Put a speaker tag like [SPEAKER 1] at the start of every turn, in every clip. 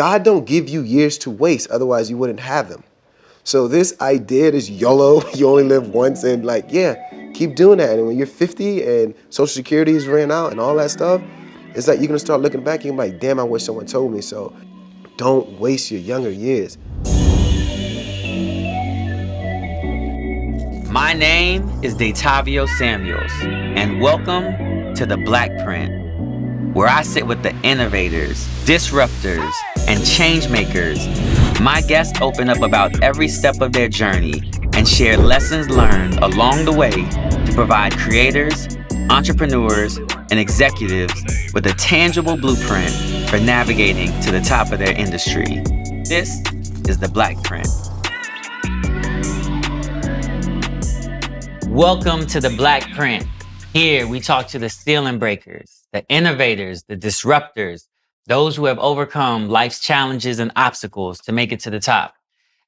[SPEAKER 1] God don't give you years to waste, otherwise you wouldn't have them. So this idea, this YOLO, you only live once, and like, yeah, keep doing that. And when you're 50 and Social Security is ran out and all that stuff, it's like you're gonna start looking back and you're like, damn, I wish someone told me. So don't waste your younger years.
[SPEAKER 2] My name is Detavio Samuels, and welcome to the Blackprint, where I sit with the innovators, disruptors, and change makers. My guests open up about every step of their journey and share lessons learned along the way to provide creators, entrepreneurs, and executives with a tangible blueprint for navigating to the top of their industry. This is the Blackprint. Welcome to the Blackprint. Here we talk to the ceiling breakers, the innovators, the disruptors, those who have overcome life's challenges and obstacles to make it to the top.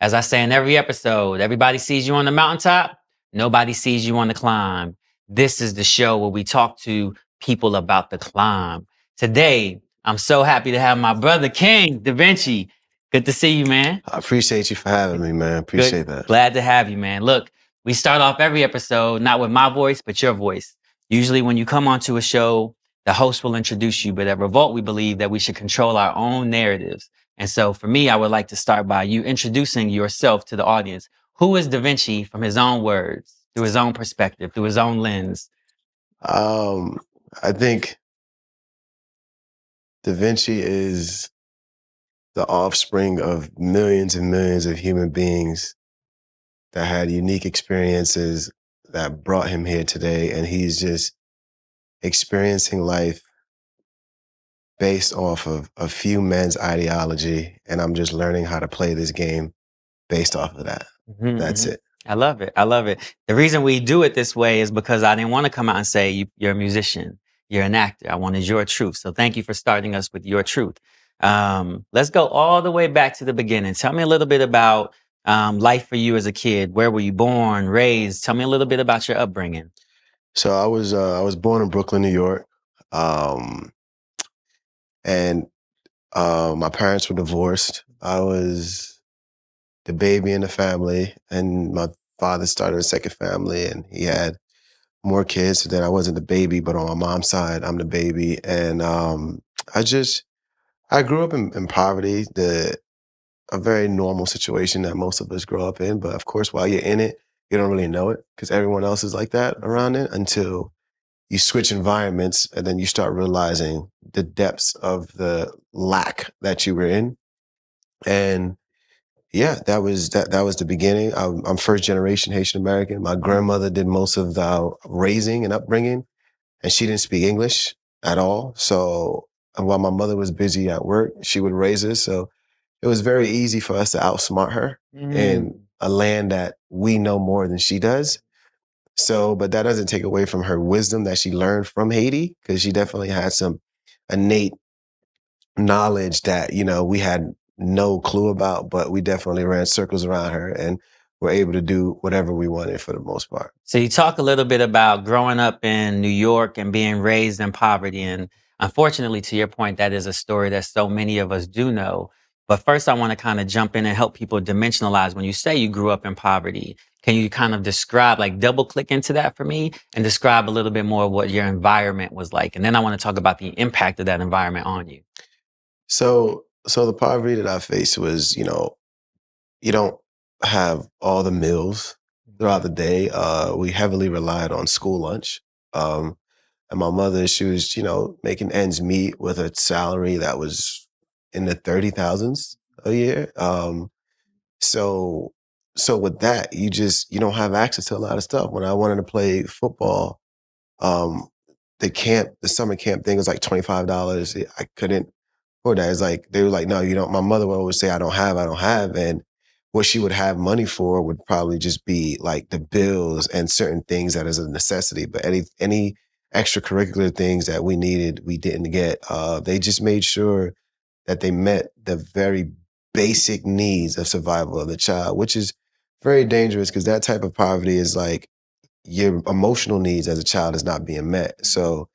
[SPEAKER 2] As I say in every episode, everybody sees you on the mountaintop, nobody sees you on the climb. This is the show where we talk to people about the climb. Today, I'm so happy to have my brother King, Vinchi. Good to see you, man.
[SPEAKER 1] I appreciate you for having me, man. Appreciate that.
[SPEAKER 2] Glad to have you, man. Look, we start off every episode, not with my voice, but your voice. Usually when you come onto a show, the host will introduce you, but at Revolt, we believe that we should control our own narratives. And so for me, I would like to start by you introducing yourself to the audience. Who is Vinchi from his own words, through his own perspective, through his own lens?
[SPEAKER 1] I think Vinchi is the offspring of millions and millions of human beings that had unique experiences that brought him here today. And he's just experiencing life based off of a few men's ideology. And I'm just learning how to play this game based off of that. That's it.
[SPEAKER 2] I love it. I love it. The reason we do it this way is because I didn't want to come out and say you're a musician, you're an actor. I wanted your truth. So thank you for starting us with your truth. Let's go all the way back to the beginning. Tell me a little bit about life for you as a kid. Where were you born, raised? Tell me a little bit about your upbringing.
[SPEAKER 1] So I was born in Brooklyn, New York, and my parents were divorced. I was the baby in the family, and my father started a second family, and he had more kids. So then I wasn't the baby, but on my mom's side, I'm the baby, and I grew up in poverty, a very normal situation that most of us grow up in. But of course, while you're in it, you don't really know it because everyone else is like that around it until you switch environments and then you start realizing the depths of the lack that you were in. And yeah, that was the beginning. I'm first generation Haitian American. My grandmother did most of the raising and upbringing, and she didn't speak English at all. So while my mother was busy at work, she would raise us. So it was very easy for us to outsmart her in a land that we know more than she does. So, but that doesn't take away from her wisdom that she learned from Haiti, because she definitely had some innate knowledge that, we had no clue about, but we definitely ran circles around her and were able to do whatever we wanted for the most part.
[SPEAKER 2] So you talk a little bit about growing up in New York and being raised in poverty. And unfortunately, to your point, that is a story that so many of us do know. But first, I want to kind of jump in and help people dimensionalize. When you say you grew up in poverty, can you kind of describe, like double click into that for me and describe a little bit more of what your environment was like? And then I want to talk about the impact of that environment on you.
[SPEAKER 1] So the poverty that I faced was, you don't have all the meals throughout the day. We heavily relied on school lunch. And my mother, she was, making ends meet with a salary that was in the 30,000s a year. So with that, you don't have access to a lot of stuff. When I wanted to play football, the summer camp thing was like $25. I couldn't afford that. It's like, they were like, no, you don't. My mother would always say, I don't have. And what she would have money for would probably just be like the bills and certain things that is a necessity. But any extracurricular things that we needed, we didn't get. They just made sure that they met the very basic needs of survival of the child, which is very dangerous because that type of poverty is like your emotional needs as a child is not being met. So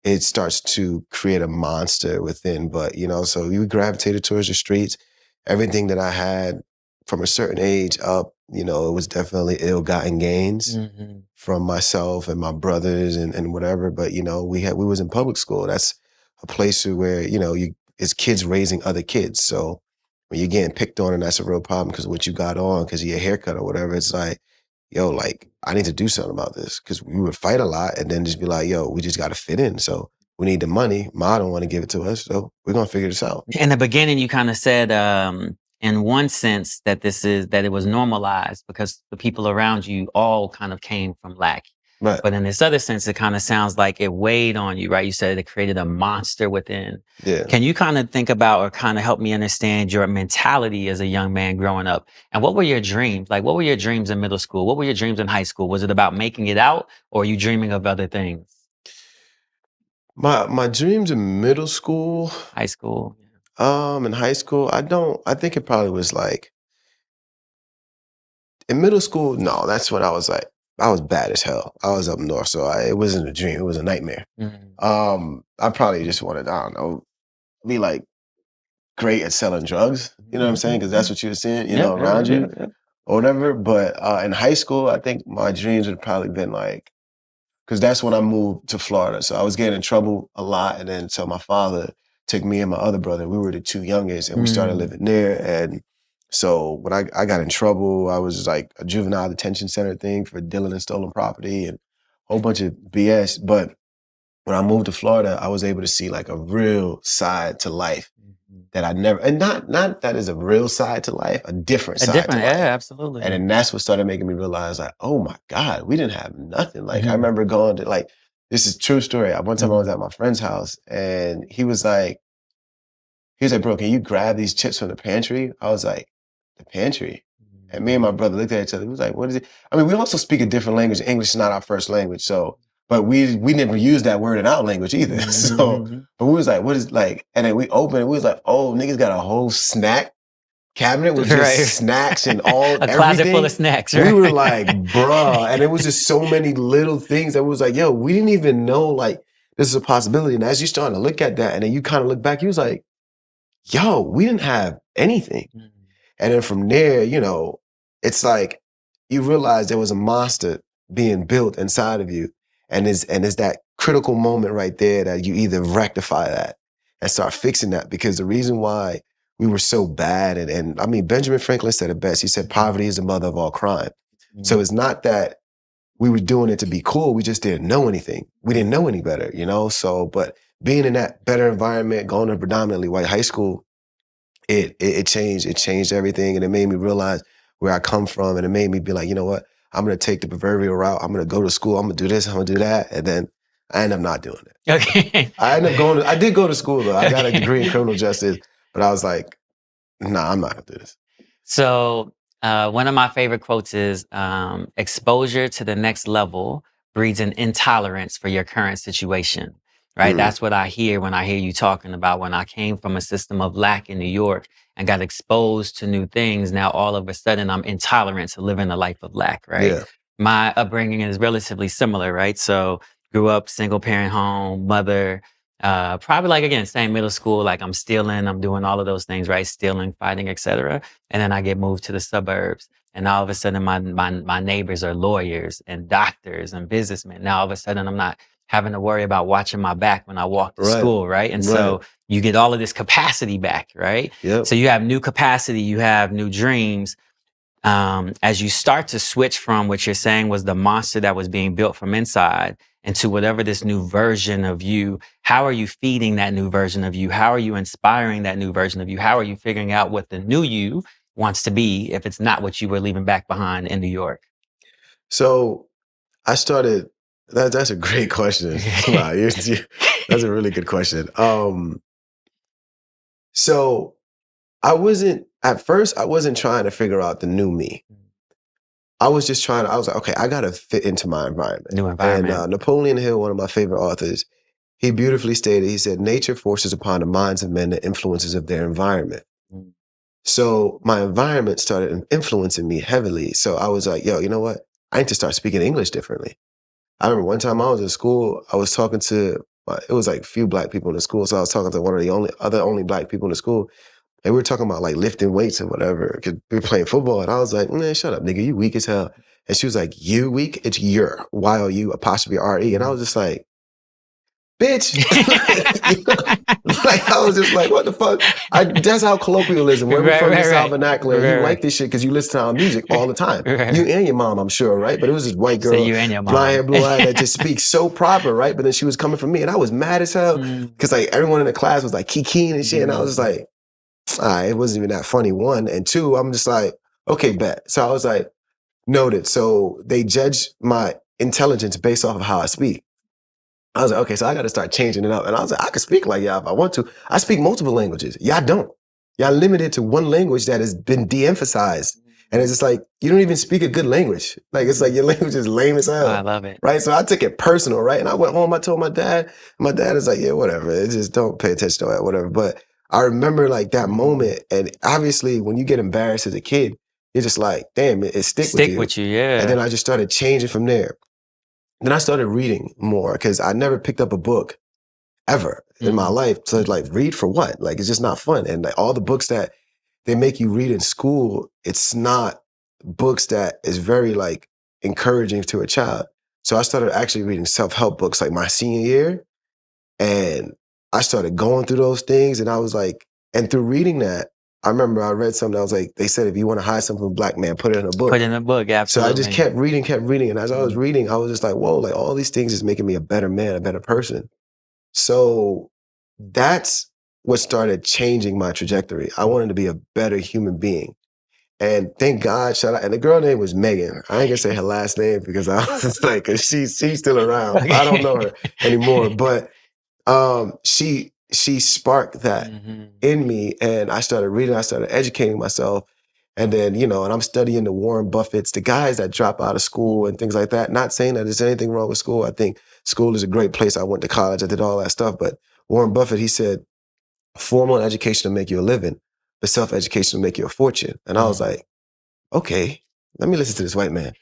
[SPEAKER 1] it starts to create a monster within. But, so you gravitated towards the streets. Everything that I had from a certain age up, it was definitely ill-gotten gains from myself and my brothers and whatever. But, we was in public school. That's a place where, it's kids raising other kids. So when you're getting picked on, and that's a real problem because of what you got on, because of your haircut or whatever, it's like, yo, like, I need to do something about this, because we would fight a lot and then just be like, yo, we just got to fit in. So we need the money. Ma don't want to give it to us. So we're going to figure this out.
[SPEAKER 2] In the beginning, you kind of said, in one sense, that it was normalized because the people around you all kind of came from lack.
[SPEAKER 1] Right.
[SPEAKER 2] But in this other sense, it kind of sounds like it weighed on you, right? You said it created a monster within.
[SPEAKER 1] Yeah.
[SPEAKER 2] Can you kind of think about or kind of help me understand your mentality as a young man growing up? And what were your dreams? Like, what were your dreams in middle school? What were your dreams in high school? Was it about making it out, or are you dreaming of other things?
[SPEAKER 1] My dreams in middle school.
[SPEAKER 2] High school.
[SPEAKER 1] In high school, I think it probably was like, in middle school, no, that's when I was like, I was bad as hell. I was up north, so it wasn't a dream, it was a nightmare. I probably just wanted, I don't know, be like great at selling drugs, you know what I'm saying? Because that's what you were seeing, around you or whatever. But in high school, I think my dreams would probably been like, because that's when I moved to Florida. So I was getting in trouble a lot. And then so my father took me and my other brother, we were the two youngest, and we started living there. And so when I got in trouble, I was like a juvenile detention center thing for dealing in stolen property and a whole bunch of BS. But when I moved to Florida, I was able to see like a real side to life that I never, and not that is a real side to life, a different side to life.
[SPEAKER 2] Yeah, absolutely.
[SPEAKER 1] And then that's what started making me realize, like, oh my God, we didn't have nothing. Like, I remember going to, like, this is a true story. One time I was at my friend's house, and he was like, bro, can you grab these chips from the pantry? I was like, the pantry? And me and my brother looked at each other. He was like, what is it? I mean, we also speak a different language. English is not our first language. So, but we never used that word in our language either. So, but we was like, what is, like, and then we opened it. We was like, oh, niggas got a whole snack cabinet with just snacks and all,
[SPEAKER 2] a closet full of snacks, right?
[SPEAKER 1] We were like, bruh. And it was just so many little things that was like, yo, we didn't even know, like, this is a possibility. And as you starting to look at that, and then you kind of look back, you was like, yo, we didn't have anything. And then from there, it's like you realize there was a monster being built inside of you. And it's that critical moment right there that you either rectify that and start fixing that. Because the reason why we were so bad, and I mean, Benjamin Franklin said it best. He said, poverty is the mother of all crime. So it's not that we were doing it to be cool. We just didn't know anything. We didn't know any better, So, but being in that better environment, going to a predominantly white high school, it changed everything. And it made me realize where I come from. And it made me be like, you know what? I'm going to take the proverbial route. I'm going to go to school. I'm going to do this. I'm going to do that. And then I end up not doing it.
[SPEAKER 2] Okay.
[SPEAKER 1] I did go to school though. I got a degree in criminal justice, but I was like, nah, I'm not going to do this.
[SPEAKER 2] So one of my favorite quotes is, exposure to the next level breeds an intolerance for your current situation, right? That's what I hear when I hear you talking about when I came from a system of lack in New York and got exposed to new things. Now, all of a sudden, I'm intolerant to living a life of lack, right?
[SPEAKER 1] Yeah.
[SPEAKER 2] My upbringing is relatively similar, right? So grew up single parent home, mother, probably like, again, same middle school, like I'm stealing, I'm doing all of those things, right? Stealing, fighting, etc. And then I get moved to the suburbs. And all of a sudden my neighbors are lawyers and doctors and businessmen. Now all of a sudden I'm not having to worry about watching my back when I walk to school, right? And so you get all of this capacity back, right?
[SPEAKER 1] Yep.
[SPEAKER 2] So you have new capacity, you have new dreams. As you start to switch from what you're saying was the monster that was being built from inside into whatever this new version of you, how are you feeding that new version of you? How are you inspiring that new version of you? How are you figuring out what the new you wants to be if it's not what you were leaving back behind in New York?
[SPEAKER 1] So I started, that's a great question. Wow, that's a really good question. So at first I wasn't trying to figure out the new me. I was like, okay, I got to fit into my environment.
[SPEAKER 2] New environment.
[SPEAKER 1] And Napoleon Hill, one of my favorite authors, he beautifully stated, he said, nature forces upon the minds of men the influences of their environment. So my environment started influencing me heavily. So I was like, yo, you know what? I need to start speaking English differently. I remember one time I was in school, I was talking to it was like few black people in the school. So I was talking to one of the only black people in the school. And we were talking about like lifting weights and whatever. Cause we were playing football. And I was like, man, shut up, nigga. You weak as hell. And she was like, you weak? It's your, Y-O-U''. And I was just like, bitch. Like, I was just like, what the fuck? That's how colloquialism, where we're from, this our vernacular. You like this shit because you listen to our music all the time. You and your mom, I'm sure, right? But it was this white girl,
[SPEAKER 2] you and your mom.
[SPEAKER 1] blonde hair, blue eye, that just speaks so proper, right? But then she was coming from me and I was mad as hell because like everyone in the class was like kikiing and shit. And I was just like, it wasn't even that funny, one. And two, I'm just like, okay, bet. So I was like, noted. So they judge my intelligence based off of how I speak. I was like, okay, so I got to start changing it up. And I was like, I can speak like y'all if I want to. I speak multiple languages. Y'all don't. Y'all limited to one language that has been de-emphasized. And it's just like, you don't even speak a good language. Like, it's like your language is lame as hell.
[SPEAKER 2] I love it.
[SPEAKER 1] Right? So I took it personal, right? And I went home, I told my dad. My dad is like, yeah, whatever. It's just don't pay attention to that, whatever. But I remember like that moment. And obviously when you get embarrassed as a kid, you're just like, damn, it stick with you.
[SPEAKER 2] Yeah.
[SPEAKER 1] And then I just started changing from there. Then I started reading more because I never picked up a book ever in my life. So like, read for what? Like, it's just not fun. And like all the books that they make you read in school, it's not books that is very like encouraging to a child. So I started actually reading self-help books like my senior year. And I started going through those things and I was like, and through reading that, I remember I read something that was like, they said, if you want to hide something from a black man, put it in a book.
[SPEAKER 2] Put it in a book, absolutely.
[SPEAKER 1] So I just kept reading. And as I was reading, I was just like, whoa, like all these things is making me a better man, a better person. So that's what started changing my trajectory. I wanted to be a better human being. And thank God, shout out. And the girl name was Megan. I ain't gonna say her last name because I was just like, cause she's still around. I don't know her anymore, but she sparked that in me, and I started reading, I started educating myself, and then, and I'm studying the Warren Buffetts, the guys that drop out of school and things like that. Not saying that there's anything wrong with school. I think school is a great place. I went to college, I did all that stuff, but Warren Buffett, he said, formal education will make you a living, but self-education will make you a fortune. And I was like, okay, let me listen to this white man.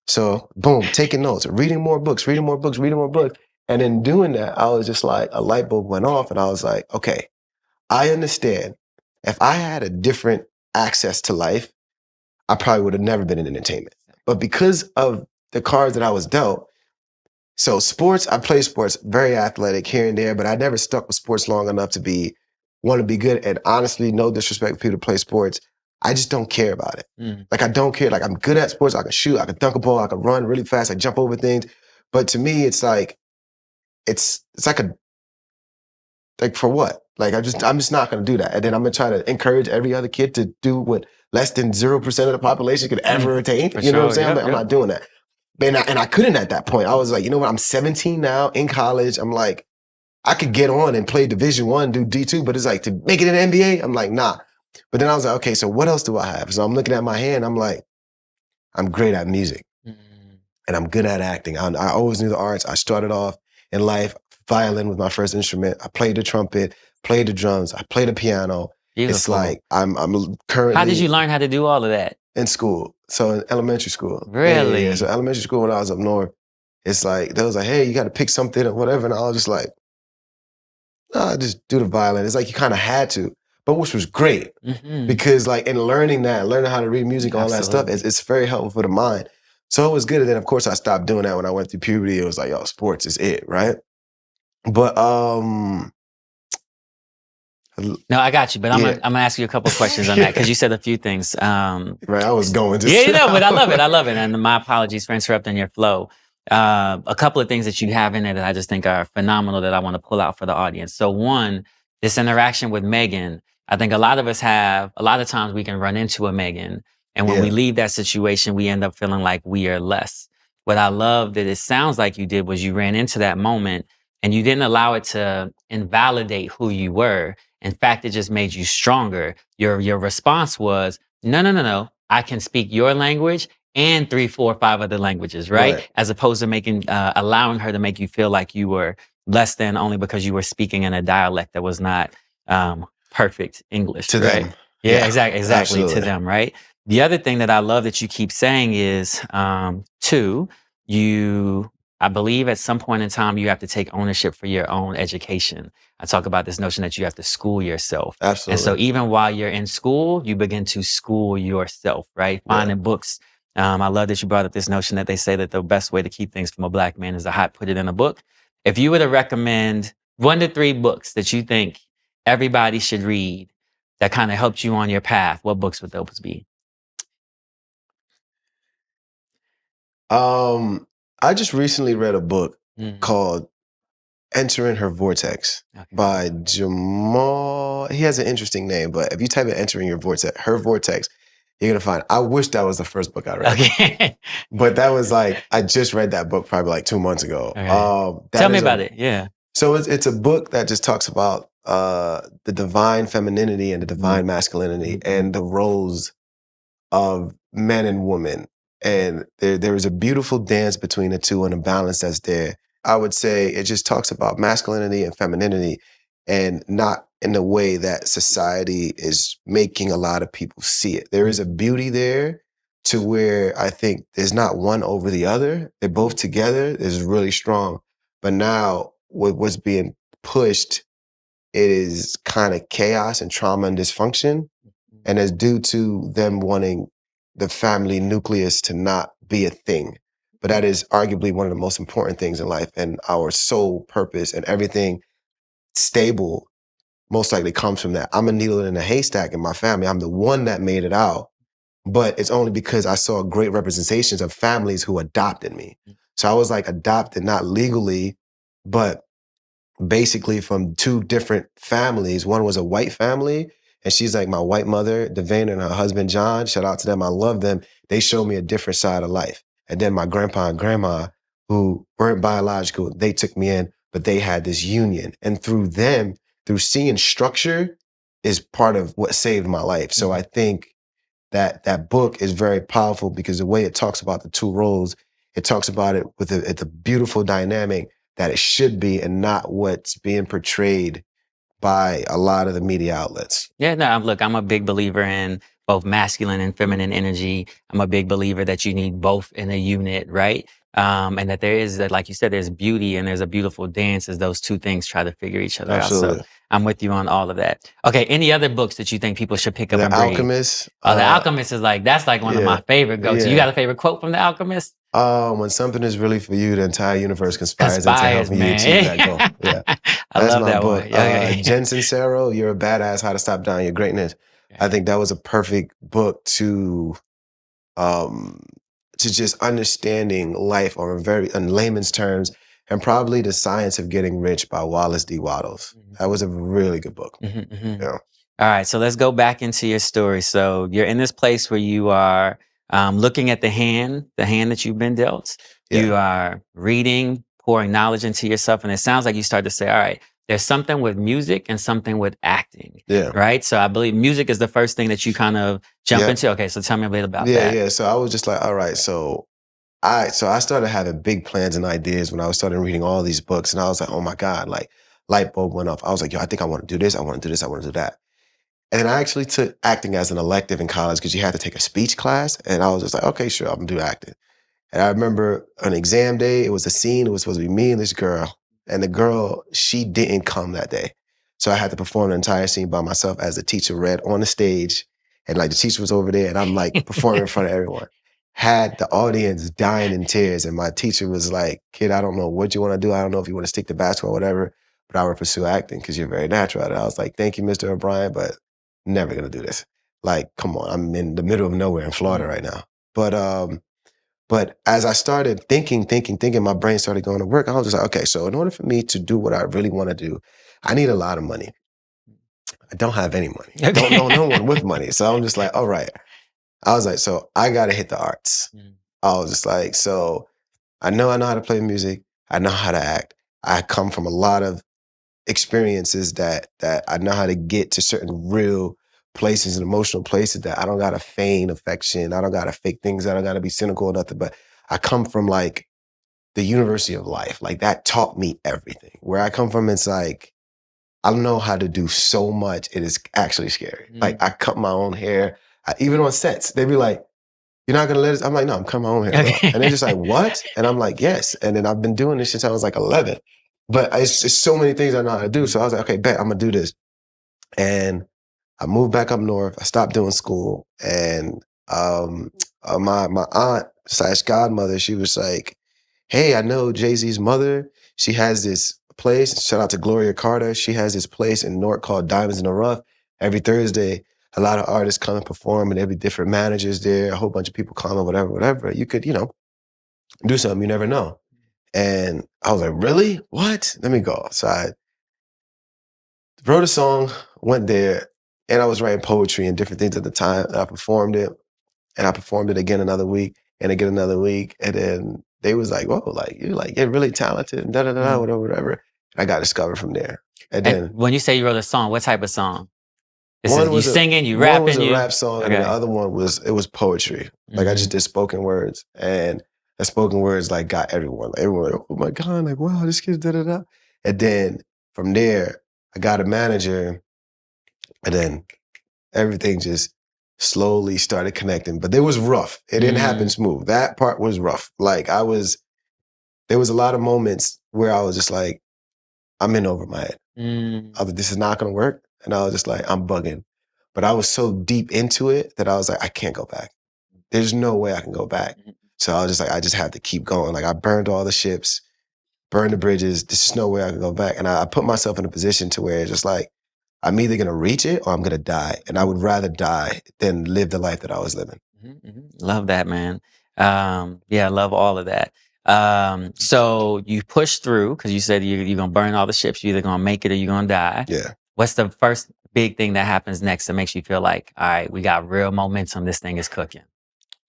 [SPEAKER 1] So boom, taking notes, reading more books. And in doing that, I was just like, a light bulb went off and I was like, okay, I understand. If I had a different access to life, I probably would have never been in entertainment. But because of the cards that I was dealt, so sports, I play sports, very athletic here and there, but I never stuck with sports long enough to want to be good. And honestly, no disrespect to people who play sports, I just don't care about it. Like, I don't care. Like, I'm good at sports. I can shoot, I can dunk a ball, I can run really fast, I jump over things. But to me, it's like, it's like for what? Like, I'm just not going to do that. And then I'm going to try to encourage every other kid to do what less than 0% of the population could ever attain. You know what I'm saying? But I'm not doing that. And I couldn't at that point. I was like, you know what? I'm 17 now, in college. I'm like, I could get on and play Division I, do D2, but it's like, to make it in the NBA, I'm like, nah. But then I was like, okay, so what else do I have? So I'm looking at my hand, I'm like, I'm great at music. And I'm good at acting. I always knew the arts. I started off in life, violin was my first instrument. I played the trumpet, played the drums, I played the piano.
[SPEAKER 2] Beautiful.
[SPEAKER 1] It's like, I'm currently—
[SPEAKER 2] How did you learn how to do all of that?
[SPEAKER 1] In school. So in elementary school.
[SPEAKER 2] Really?
[SPEAKER 1] Yeah. So elementary school when I was up north, it's like, they was like, hey, you got to pick something or whatever. And I was just like, nah, just do the violin. It's like you kind of had to, but which was great because like in learning how to read music, all that stuff, it's very helpful for the mind. So it was good. And then of course I stopped doing that when I went through puberty. It was like, yo, sports is it, right? But
[SPEAKER 2] no, I got you. But I'm gonna ask you a couple of questions on that because you said a few things.
[SPEAKER 1] Right, I was going just
[SPEAKER 2] but I love it. And my apologies for interrupting your flow. A couple of things that you have in there that I just think are phenomenal that I want to pull out for the audience. So one, this interaction with Megan. I think a lot of times we can run into a Megan, and when we leave that situation, we end up feeling like we are less. What I love that it sounds like you did was you ran into that moment and you didn't allow it to invalidate who you were. In fact, it just made you stronger. Your response was, no. I can speak your language and 3, 4, 5 other languages, right? As opposed to allowing her to make you feel like you were less than only because you were speaking in a dialect that was not perfect English.
[SPEAKER 1] To
[SPEAKER 2] right?
[SPEAKER 1] them.
[SPEAKER 2] Yeah, exactly.
[SPEAKER 1] Absolutely.
[SPEAKER 2] To them, right? The other thing that I love that you keep saying is, 2, you I believe at some point in time, you have to take ownership for your own education. I talk about this notion that you have to school yourself. And so
[SPEAKER 1] Absolutely.
[SPEAKER 2] even while you're in school, you begin to school yourself, right?
[SPEAKER 1] Yeah.
[SPEAKER 2] Finding books. I love that you brought up this notion that they say that the best way to keep things from a Black man is to put it in a book. If you were to recommend 1 to 3 books that you think everybody should read that kind of helped you on your path, what books would those be?
[SPEAKER 1] I just recently read a book
[SPEAKER 2] Mm.
[SPEAKER 1] called Entering Her Vortex by Jamal. He has an interesting name, but if you type in Entering Her Vortex, you're going to find, I wish that was the first book I read.
[SPEAKER 2] Okay.
[SPEAKER 1] But that was like, I just read that book probably like 2 months ago.
[SPEAKER 2] Okay. Tell me about it. Yeah.
[SPEAKER 1] So it's a book that just talks about the divine femininity and the divine masculinity and the roles of men and women. And there is a beautiful dance between the two and a balance that's there. I would say it just talks about masculinity and femininity, and not in the way that society is making a lot of people see it. There is a beauty there to where I think there's not one over the other. They're both together is really strong. But now with what's being pushed, it is kind of chaos and trauma and dysfunction. And it's due to them wanting the family nucleus to not be a thing. But that is arguably one of the most important things in life, and our sole purpose and everything stable most likely comes from that. I'm a needle in a haystack in my family. I'm the one that made it out, but it's only because I saw great representations of families who adopted me. So I was like adopted, not legally, but basically from 2 different families. One was a white family, and she's like my white mother, Devane, and her husband, John. Shout out to them. I love them. They showed me a different side of life. And then my grandpa and grandma, who weren't biological, they took me in, but they had this union. And through them, through seeing structure, is part of what saved my life. So I think that book is very powerful because the way it talks about the 2 roles, it talks about it with a beautiful dynamic that it should be, and not what's being portrayed by a lot of the media outlets.
[SPEAKER 2] Yeah, no, look, I'm a big believer in both masculine and feminine energy. I'm a big believer that you need both in a unit, right? And that there is, like you said, there's beauty and there's a beautiful dance as those 2 things try to figure each other out. So I'm with you on all of that. Okay, any other books that you think people should pick up and read?
[SPEAKER 1] The Alchemist.
[SPEAKER 2] The Alchemist is that's like one of my favorite go-to. You got a favorite quote from The Alchemist?
[SPEAKER 1] When something is really for you, the entire universe conspires into helping you achieve that goal. Yeah.
[SPEAKER 2] I love that book.
[SPEAKER 1] Jen Sincero, You're a Badass, How to Stop Down Your Greatness. I think that was a perfect book to just understanding life in layman's terms, and probably The Science of Getting Rich by Wallace D. Wattles. That was a really good book. Yeah.
[SPEAKER 2] All right, so let's go back into your story. So you're in this place where you are looking at the hand that you've been dealt. Yeah. You are reading, pouring knowledge into yourself, and it sounds like you start to say, all right, there's something with music and something with acting. Yeah. Right? So I believe music is the first thing that you kind of jump into. Okay, so tell me a bit about that.
[SPEAKER 1] Yeah. So I was just like, all right, so I started having big plans and ideas when I started reading all these books, and I was like, oh my God, like light bulb went off. I was like, yo, I think I want to do this. I want to do this. I want to do that. And I actually took acting as an elective in college because you had to take a speech class. And I was just like, okay, sure, I'm gonna do acting. And I remember an exam day, it was a scene, it was supposed to be me and this girl. And the girl, she didn't come that day. So I had to perform the entire scene by myself as the teacher read on the stage. And like the teacher was over there and I'm like performing in front of everyone. Had the audience dying in tears. And my teacher was like, kid, I don't know what you want to do. I don't know if you want to stick to basketball or whatever, but I would pursue acting because you're very natural at it. I was like, thank you, Mr. O'Brien, but never gonna do this. Like, come on, I'm in the middle of nowhere in Florida right now. But as I started thinking, my brain started going to work. I was just like, okay, so in order for me to do what I really want to do, I need a lot of money. I don't have any money. I don't know no one with money. So I'm just like, all right. I was like, so I got to hit the arts. I was just like, so I know how to play music. I know how to act. I come from a lot of experiences that I know how to get to certain real places and emotional places that I don't gotta feign affection. I don't gotta fake things. I don't gotta be cynical or nothing. But I come from like the University of Life. Like that taught me everything. Where I come from, it's like, I know how to do so much. It is actually scary. Like I cut my own hair. Even on sets, they'd be like, you're not gonna let us? I'm like, no, I'm coming home here, bro. And they're just like, what? And I'm like, yes. And then I've been doing this since I was like 11. But it's so many things I know how to do. So I was like, okay, bet I'm gonna do this. And I moved back up north. I stopped doing school. And my aunt / godmother, she was like, hey, I know Jay-Z's mother. She has this place. Shout out to Gloria Carter. She has this place in Newark called Diamonds in the Rough. Every Thursday, a lot of artists come and perform, and there'll be different managers there, a whole bunch of people come, or whatever. You could, do something, you never know. And I was like, really? What? Let me go. So I wrote a song, went there, and I was writing poetry and different things at the time. I performed it, and I performed it again another week, and again another week. And then they was like, whoa, like, you're really talented, and da-da-da-da, whatever. And I got discovered from there. And then
[SPEAKER 2] when you say you wrote a song, what type of song?
[SPEAKER 1] You
[SPEAKER 2] singing, you rapping?
[SPEAKER 1] One was a rap song, and the other one was poetry. Like I just did spoken words, and the spoken words like got everyone. Like, everyone like, oh my God, like wow, this kid's da-da-da. And then from there, I got a manager, and then everything just slowly started connecting. But it was rough. It didn't happen smooth. That part was rough. Like there was a lot of moments where I was just like, I'm in over my head. I was like, this is not gonna work. And I was just like, I'm bugging. But I was so deep into it that I was like, I can't go back. There's no way I can go back. So I was just like, I just have to keep going. Like I burned all the ships, burned the bridges. There's just no way I can go back. And I put myself in a position to where it's just like, I'm either gonna reach it or I'm gonna die. And I would rather die than live the life that I was living.
[SPEAKER 2] Love that, man. Yeah, I love all of that. So you push through because you said you're gonna burn all the ships. You're either gonna make it or you're gonna die.
[SPEAKER 1] Yeah.
[SPEAKER 2] What's the first big thing that happens next that makes you feel like, all right, we got real momentum. This thing is cooking.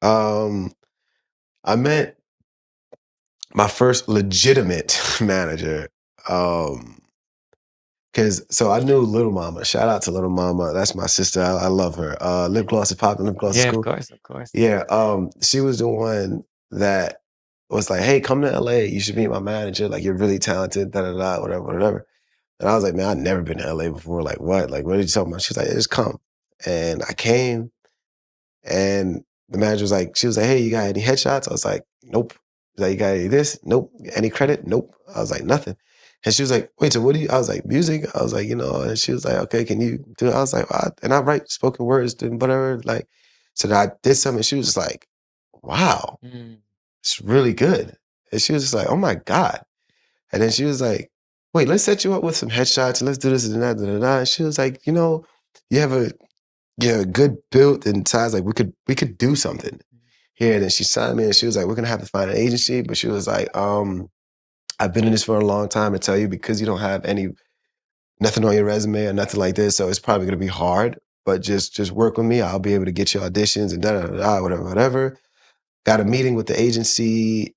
[SPEAKER 1] I met my first legitimate manager. So I knew Little Mama. Shout out to Little Mama. That's my sister. I love her. Lip gloss is popping. Lip gloss is cool.
[SPEAKER 2] Of course.
[SPEAKER 1] Yeah. She was the one that was like, hey, come to LA. You should meet my manager. Like, you're really talented, da-da-da, whatever. And I was like, man, I've never been to LA before. Like, what? Like, what are you talking about? She's like, just come. And I came, and the manager was like, she was like, hey, you got any headshots? I was like, nope. She's like, you got any this? Nope. Any credit? Nope. I was like, nothing. And she was like, wait, so what do you, I was like, music? I was like, and she was like, okay, can you do it? I was like, and I write spoken words and whatever. Like, so that I did something. She was just like, wow, it's really good. And she was just like, oh my God. And then she was like, wait, let's set you up with some headshots and let's do this and that, da-da-da. And she was like, you have a good build and size. Like we could do something here. And then she signed me and she was like, we're gonna have to find an agency. But she was like, I've been in this for a long time. I tell you, because you don't have nothing on your resume or nothing like this, so it's probably gonna be hard. But just work with me. I'll be able to get you auditions and da-da-da-da, whatever. Got a meeting with the agency.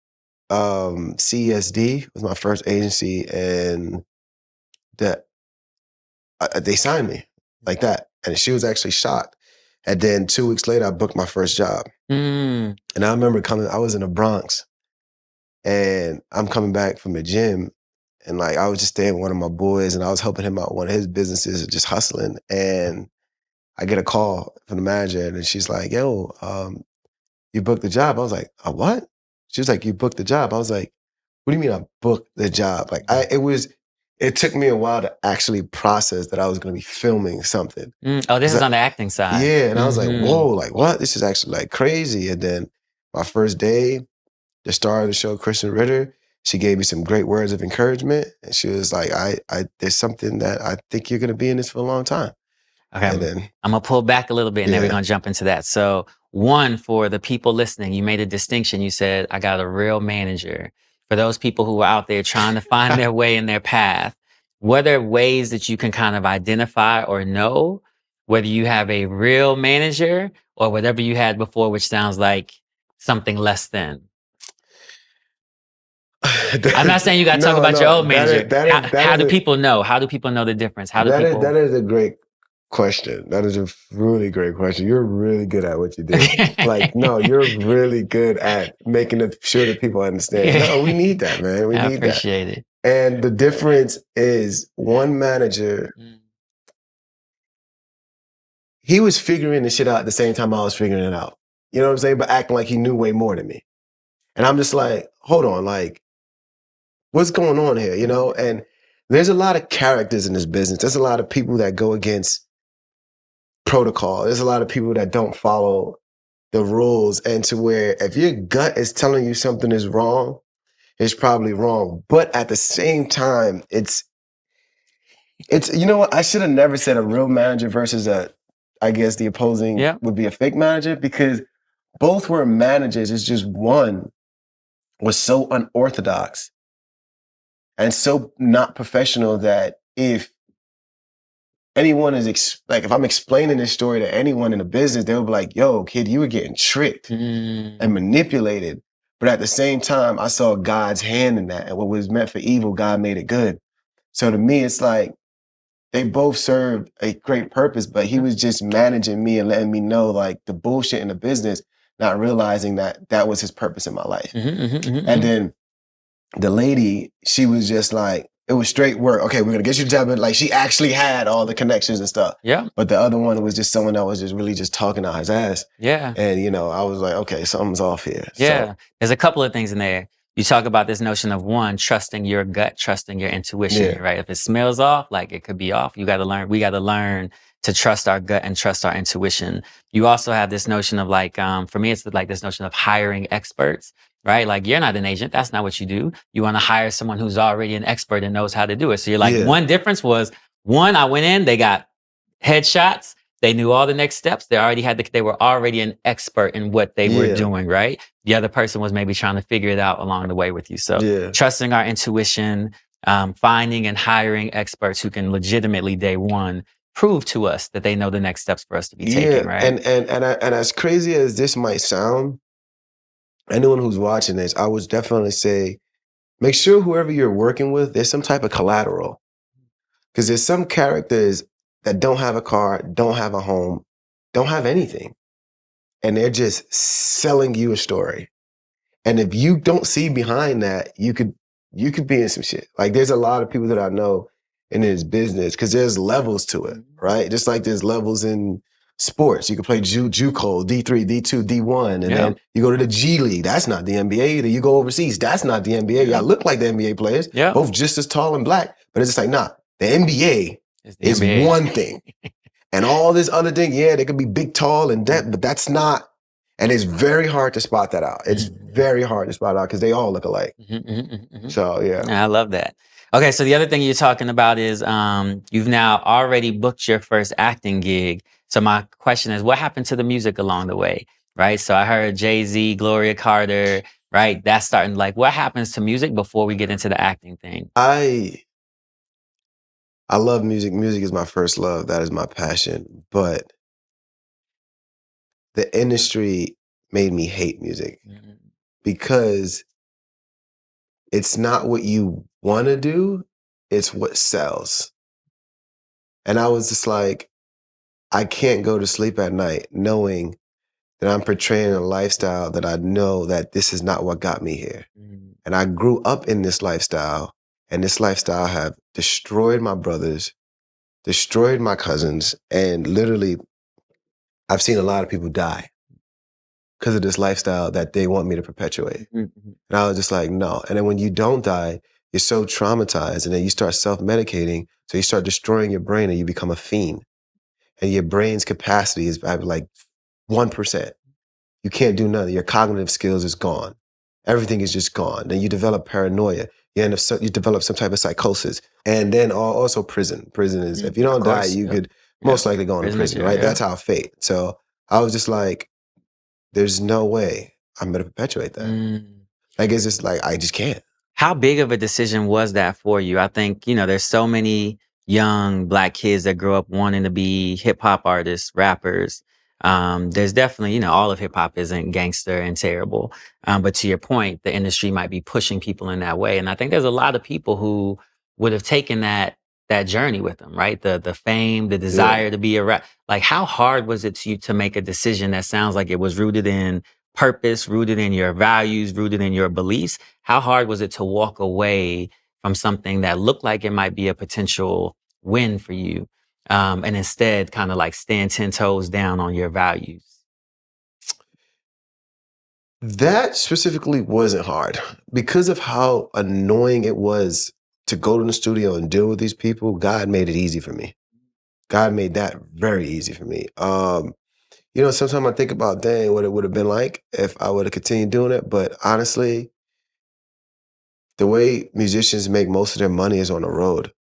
[SPEAKER 1] CSD was my first agency, and they signed me like that. And she was actually shocked. And then 2 weeks later, I booked my first job. And I remember I was in the Bronx, and I'm coming back from the gym, and like I was just staying with one of my boys, and I was helping him out one of his businesses, just hustling. And I get a call from the manager, and she's like, yo, you booked the job? I was like, a what? She was like, you booked the job. I was like, what do you mean I booked the job? Like it took me a while to actually process that I was going to be filming something.
[SPEAKER 2] Oh, this is on the acting side.
[SPEAKER 1] Yeah. And I was like, whoa, like what? This is actually like crazy. And then my first day, the star of the show, Kristen Ritter, she gave me some great words of encouragement. And she was like, there's something that I think you're going to be in this for a long time.
[SPEAKER 2] Okay,
[SPEAKER 1] and then,
[SPEAKER 2] I'm going to pull back a little bit and then we're going to jump into that. So one, for the people listening, you made a distinction. You said, I got a real manager. For those people who are out there trying to find their way in their path, what are ways that you can kind of identify or know whether you have a real manager or whatever you had before, which sounds like something less than? I'm not saying you got to talk about your old manager. How do people know? How do people know the difference?
[SPEAKER 1] That is a great question. That is a really great question. You're really good at what you do. Like, no, you're really good at making sure that people understand. No, we need that, man. We need that. I
[SPEAKER 2] appreciate it.
[SPEAKER 1] And the difference is one manager, he was figuring the shit out at the same time I was figuring it out. You know what I'm saying? But acting like he knew way more than me. And I'm just like, hold on, like, what's going on here? You know? And there's a lot of characters in this business. There's a lot of people that go against protocol. There's a lot of people that don't follow the rules, and to where if your gut is telling you something is wrong, it's probably wrong. But at the same time, it's you know what? I should have never said a real manager versus I guess the opposing would be a fake manager, because both were managers. It's just one was so unorthodox and so not professional that if anyone is like, if I'm explaining this story to anyone in the business, they'll be like, yo, kid, you were getting tricked and manipulated. But at the same time, I saw God's hand in that. And what was meant for evil, God made it good. So to me, it's like they both served a great purpose, but he was just managing me and letting me know like the bullshit in the business, not realizing that that was his purpose in my life. And then the lady, she was just like, it was straight work. Okay, we're gonna get you the job. Like, she actually had all the connections and stuff.
[SPEAKER 2] Yeah.
[SPEAKER 1] But the other one was just someone that was just really just talking out his ass.
[SPEAKER 2] Yeah.
[SPEAKER 1] And, you know, I was like, okay, something's off here.
[SPEAKER 2] Yeah.
[SPEAKER 1] So,
[SPEAKER 2] there's a couple of things in there. You talk about this notion of one, trusting your gut, trusting your intuition, right? If it smells off, like it could be off. We got to learn to trust our gut and trust our intuition. You also have this notion of like, for me, it's like this notion of hiring experts, right? Like, you're not an agent. That's not what you do. You want to hire someone who's already an expert and knows how to do it. So you're like, one difference was, one, I went in, they got headshots. They knew all the next steps. They were already an expert in what they were doing, right? The other person was maybe trying to figure it out along the way with you. So trusting our intuition, finding and hiring experts who can legitimately day one prove to us that they know the next steps for us to be taking, right?
[SPEAKER 1] And as crazy as this might sound, anyone who's watching this, I would definitely say, make sure whoever you're working with, there's some type of collateral. Because there's some characters that don't have a car, don't have a home, don't have anything. And they're just selling you a story. And if you don't see behind that, you could be in some shit. Like, there's a lot of people that I know in this business, because there's levels to it, right? Just like there's levels in sports. You can play JUCO, D3, D2, D1, and then you go to the G League. That's not the NBA either. You go overseas. That's not the NBA. Y'all look like the NBA players, both just as tall and black. But it's just like, nah, the NBA is one thing. And all this other thing, they could be big, tall, and that, but that's not. And it's very hard to spot that out. It's very hard to spot out because they all look alike. So,
[SPEAKER 2] I love that. Okay, so the other thing you're talking about is you've now already booked your first acting gig. So my question is, what happened to the music along the way, right? So I heard Jay-Z, Gloria Carter, right? That's starting, like, what happens to music before we get into the acting thing?
[SPEAKER 1] I love music. Music is my first love. That is my passion. But the industry made me hate music because it's not what you want to do, it's what sells. And I was just like, I can't go to sleep at night knowing that I'm portraying a lifestyle that I know that this is not what got me here. And I grew up in this lifestyle, and this lifestyle have destroyed my brothers, destroyed my cousins, and literally I've seen a lot of people die because of this lifestyle that they want me to perpetuate. And I was just like, no. And then when you don't die, you're so traumatized, and then you start self-medicating. So you start destroying your brain and you become a fiend. And your brain's capacity is like 1%. You can't do nothing. Your cognitive skills is gone. Everything is just gone. Then you develop paranoia. You develop some type of psychosis. And then also prison. Prison is, if you don't die, you could most likely go into prison, right? That's our fate. So I was just like, there's no way I'm going to perpetuate that. Like, it's just like, I just can't.
[SPEAKER 2] How big of a decision was that for you? I think, there's so many young Black kids that grow up wanting to be hip hop artists, rappers. There's definitely, all of hip hop isn't gangster and terrible. But to your point, the industry might be pushing people in that way. And I think there's a lot of people who would have taken that journey with them, right? The fame, the desire to be a rap. Like, how hard was it to you to make a decision that sounds like it was rooted in purpose, rooted in your values, rooted in your beliefs? How hard was it to walk away from something that looked like it might be a potential win for you, and instead kind of like stand 10 toes down on your values?
[SPEAKER 1] That specifically wasn't hard because of how annoying it was to go to the studio and deal with these people. God made it easy for me. God made that very easy for me. Sometimes I think about, dang, what it would have been like if I would have continued doing it. But honestly, the way musicians make most of their money is on the road.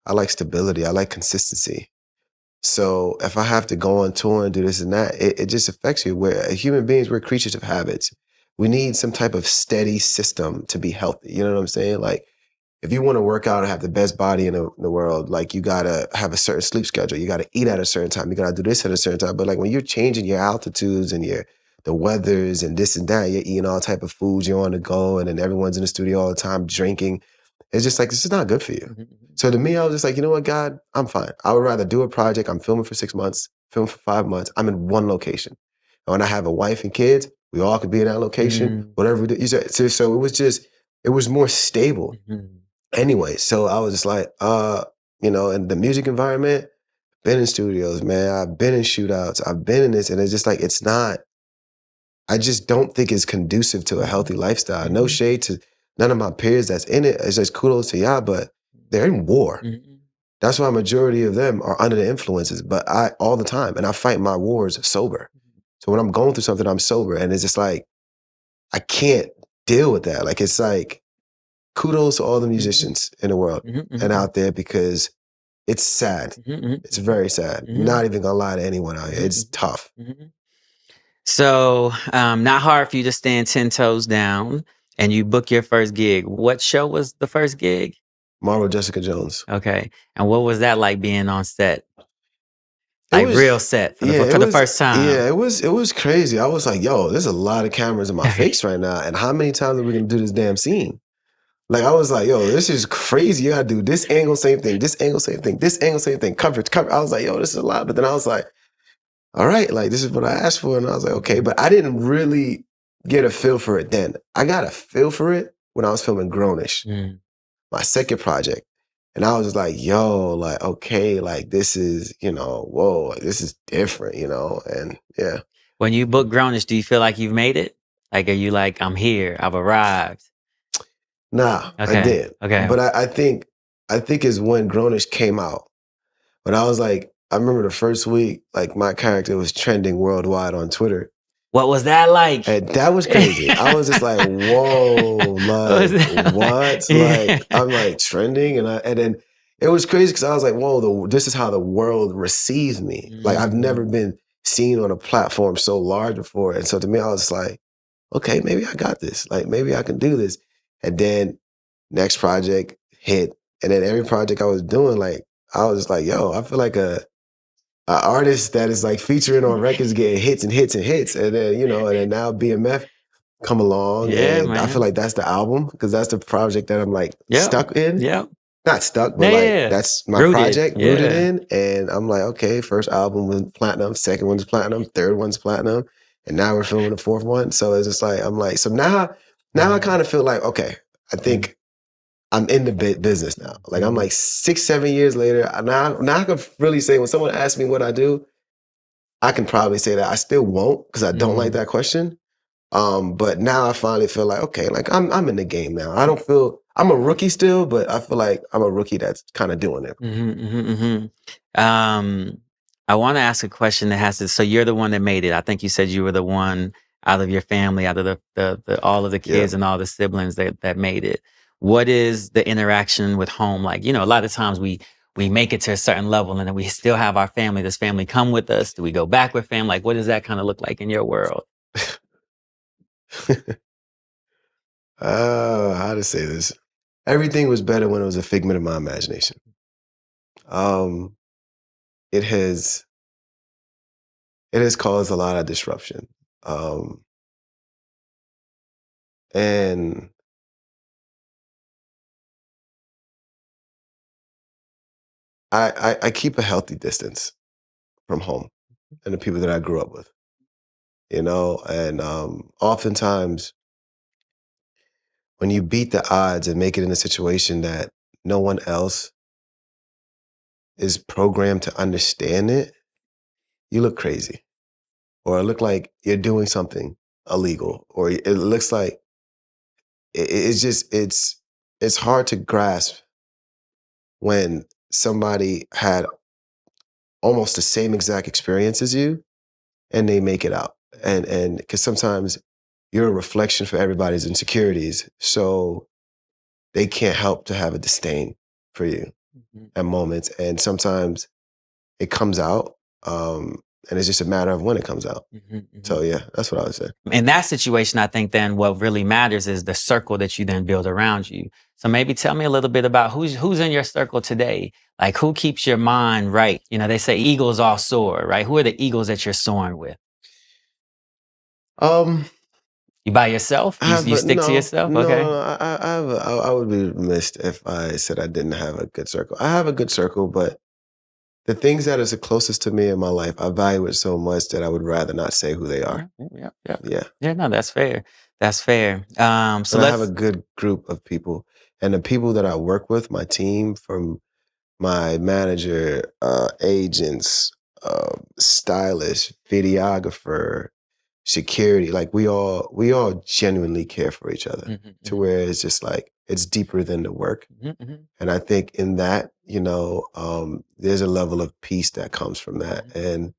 [SPEAKER 1] I like stability. I like consistency. So if I have to go on tour and do this and that, it just affects you. We're human beings, we're creatures of habits. We need some type of steady system to be healthy. You know what I'm saying? Like, if you want to work out and have the best body in the world, like, you gotta have a certain sleep schedule. You gotta eat at a certain time. You gotta do this at a certain time. But like, when you're changing your altitudes and the weathers and this and that, you're eating all type of foods, you're on the go, and then everyone's in the studio all the time drinking. It's just like, this is not good for you.
[SPEAKER 2] Mm-hmm.
[SPEAKER 1] So to me, I was just like, you know what, God, I'm fine. I would rather do a project. I'm filming for 6 months, film for 5 months. I'm in one location. And when I have a wife and kids, we all could be in that location, whatever we do. So it was more stable. Anyway, so I was just like, in the music environment, been in studios, man. I've been in shootouts. I've been in this, and it's just like, I just don't think it's conducive to a healthy lifestyle. No shade to none of my peers that's in it. It's just kudos to y'all, but they're in war. That's why a majority of them are under the influences, but all the time, and I fight my wars sober. So when I'm going through something, I'm sober, and it's just like, I can't deal with that. Like, it's like, kudos to all the musicians in the world and out there, because it's sad. It's very sad. Not even gonna lie to anyone out here. It's tough.
[SPEAKER 2] So, not hard for you to stand 10 toes down and you book your first gig. What show was the first gig?
[SPEAKER 1] Marvel Jessica Jones.
[SPEAKER 2] Okay. And what was that like being on set? Like, real set for the first time?
[SPEAKER 1] Yeah, it was crazy. I was like, yo, there's a lot of cameras in my face right now. And how many times are we gonna do this damn scene? Like, I was like, yo, this is crazy. You gotta do this angle, same thing, this angle, same thing, this angle, same thing, coverage. I was like, yo, this is a lot. But then I was like, all right, like, this is what I asked for. And I was like, okay. But I didn't really get a feel for it then. I got a feel for it when I was filming Grownish, my second project. And I was just like, yo, like, okay, like, this is, whoa, like, this is different, and yeah.
[SPEAKER 2] When you book Grownish, do you feel like you've made it? Like, are you like, I'm here, I've arrived?
[SPEAKER 1] Nah,
[SPEAKER 2] Okay.
[SPEAKER 1] I did.
[SPEAKER 2] Okay.
[SPEAKER 1] But I think is when Grownish came out. But I was like, I remember the first week, like, my character was trending worldwide on Twitter.
[SPEAKER 2] What was that like?
[SPEAKER 1] And that was crazy. I was just like, whoa, like, what? Like, I'm like trending. And then it was crazy because I was like, whoa, this is how the world receives me. Like, I've never been seen on a platform so large before. And so to me, I was like, okay, maybe I got this. Like, maybe I can do this. And then next project hit. And then every project I was doing, like, I was just like, yo, I feel like a artist that is like featuring on records, getting hits and hits and hits. And then, and then now BMF come along.
[SPEAKER 2] Yeah,
[SPEAKER 1] and
[SPEAKER 2] man.
[SPEAKER 1] I feel like that's the album, because that's the project that I'm like stuck in.
[SPEAKER 2] Yeah.
[SPEAKER 1] Not stuck, but like, that's my project, rooted in. And I'm like, okay, first album was platinum, second one's platinum, third one's platinum. And now we're filming the fourth one. So it's just like, I'm like, so now I kind of feel like, okay, I think I'm in the business now. Like, I'm like 6-7 years later. Now I can really say, when someone asks me what I do, I can probably say that. I still won't, because I don't like that question. But now I finally feel like, okay, like, I'm in the game now. I don't feel, I'm a rookie still, but I feel like I'm a rookie that's kind of doing it.
[SPEAKER 2] I want to ask a question that has to, so you're the one that made it. I think you said you were the one out of your family, out of the all of the kids and all the siblings that made it. What is the interaction with home like? A lot of times we make it to a certain level and then we still have our family. Does family come with us? Do we go back with family? Like, what does that kind of look like in your world?
[SPEAKER 1] How to say this? Everything was better when it was a figment of my imagination. It has caused a lot of disruption. And I keep a healthy distance from home and the people that I grew up with, and oftentimes when you beat the odds and make it in a situation that no one else is programmed to understand it, you look crazy, or look like you're doing something illegal, or it looks like it's hard to grasp when somebody had almost the same exact experience as you and they make it out. And because sometimes you're a reflection for everybody's insecurities, so they can't help to have a disdain for you at moments. And sometimes it comes out, and it's just a matter of when it comes out. So yeah, that's what I would say.
[SPEAKER 2] In that situation, I think then what really matters is the circle that you then build around you. So maybe tell me a little bit about who's in your circle today. Like, who keeps your mind right? You know, they say eagles all soar, right? Who are the eagles that you're soaring with? You by yourself? You stick to yourself? Okay.
[SPEAKER 1] No, I would be remiss if I said I didn't have a good circle. I have a good circle, but the things that is the closest to me in my life, I value it so much that I would rather not say who they are.
[SPEAKER 2] Yeah, no, that's fair. That's fair. So
[SPEAKER 1] I have a good group of people, and the people that I work with, my team, from my manager, agents, stylist, videographer, security, like we all genuinely care for each other to where it's just like, it's deeper than the work. And I think in that, there's a level of peace that comes from that. And,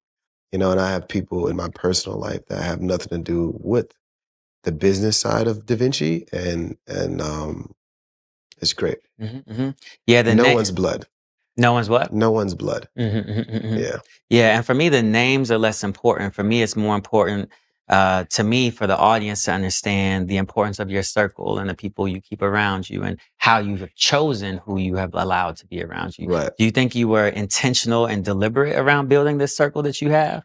[SPEAKER 1] and I have people in my personal life that have nothing to do with the business side of Da Vinci, and it's great.
[SPEAKER 2] Yeah,
[SPEAKER 1] no one's blood.
[SPEAKER 2] No one's what?
[SPEAKER 1] No one's blood. Yeah.
[SPEAKER 2] Yeah, and for me, the names are less important. For me, it's more important to me, for the audience, to understand the importance of your circle and the people you keep around you and how you've chosen who you have allowed to be around you.
[SPEAKER 1] Right.
[SPEAKER 2] Do you think you were intentional and deliberate around building this circle that you have?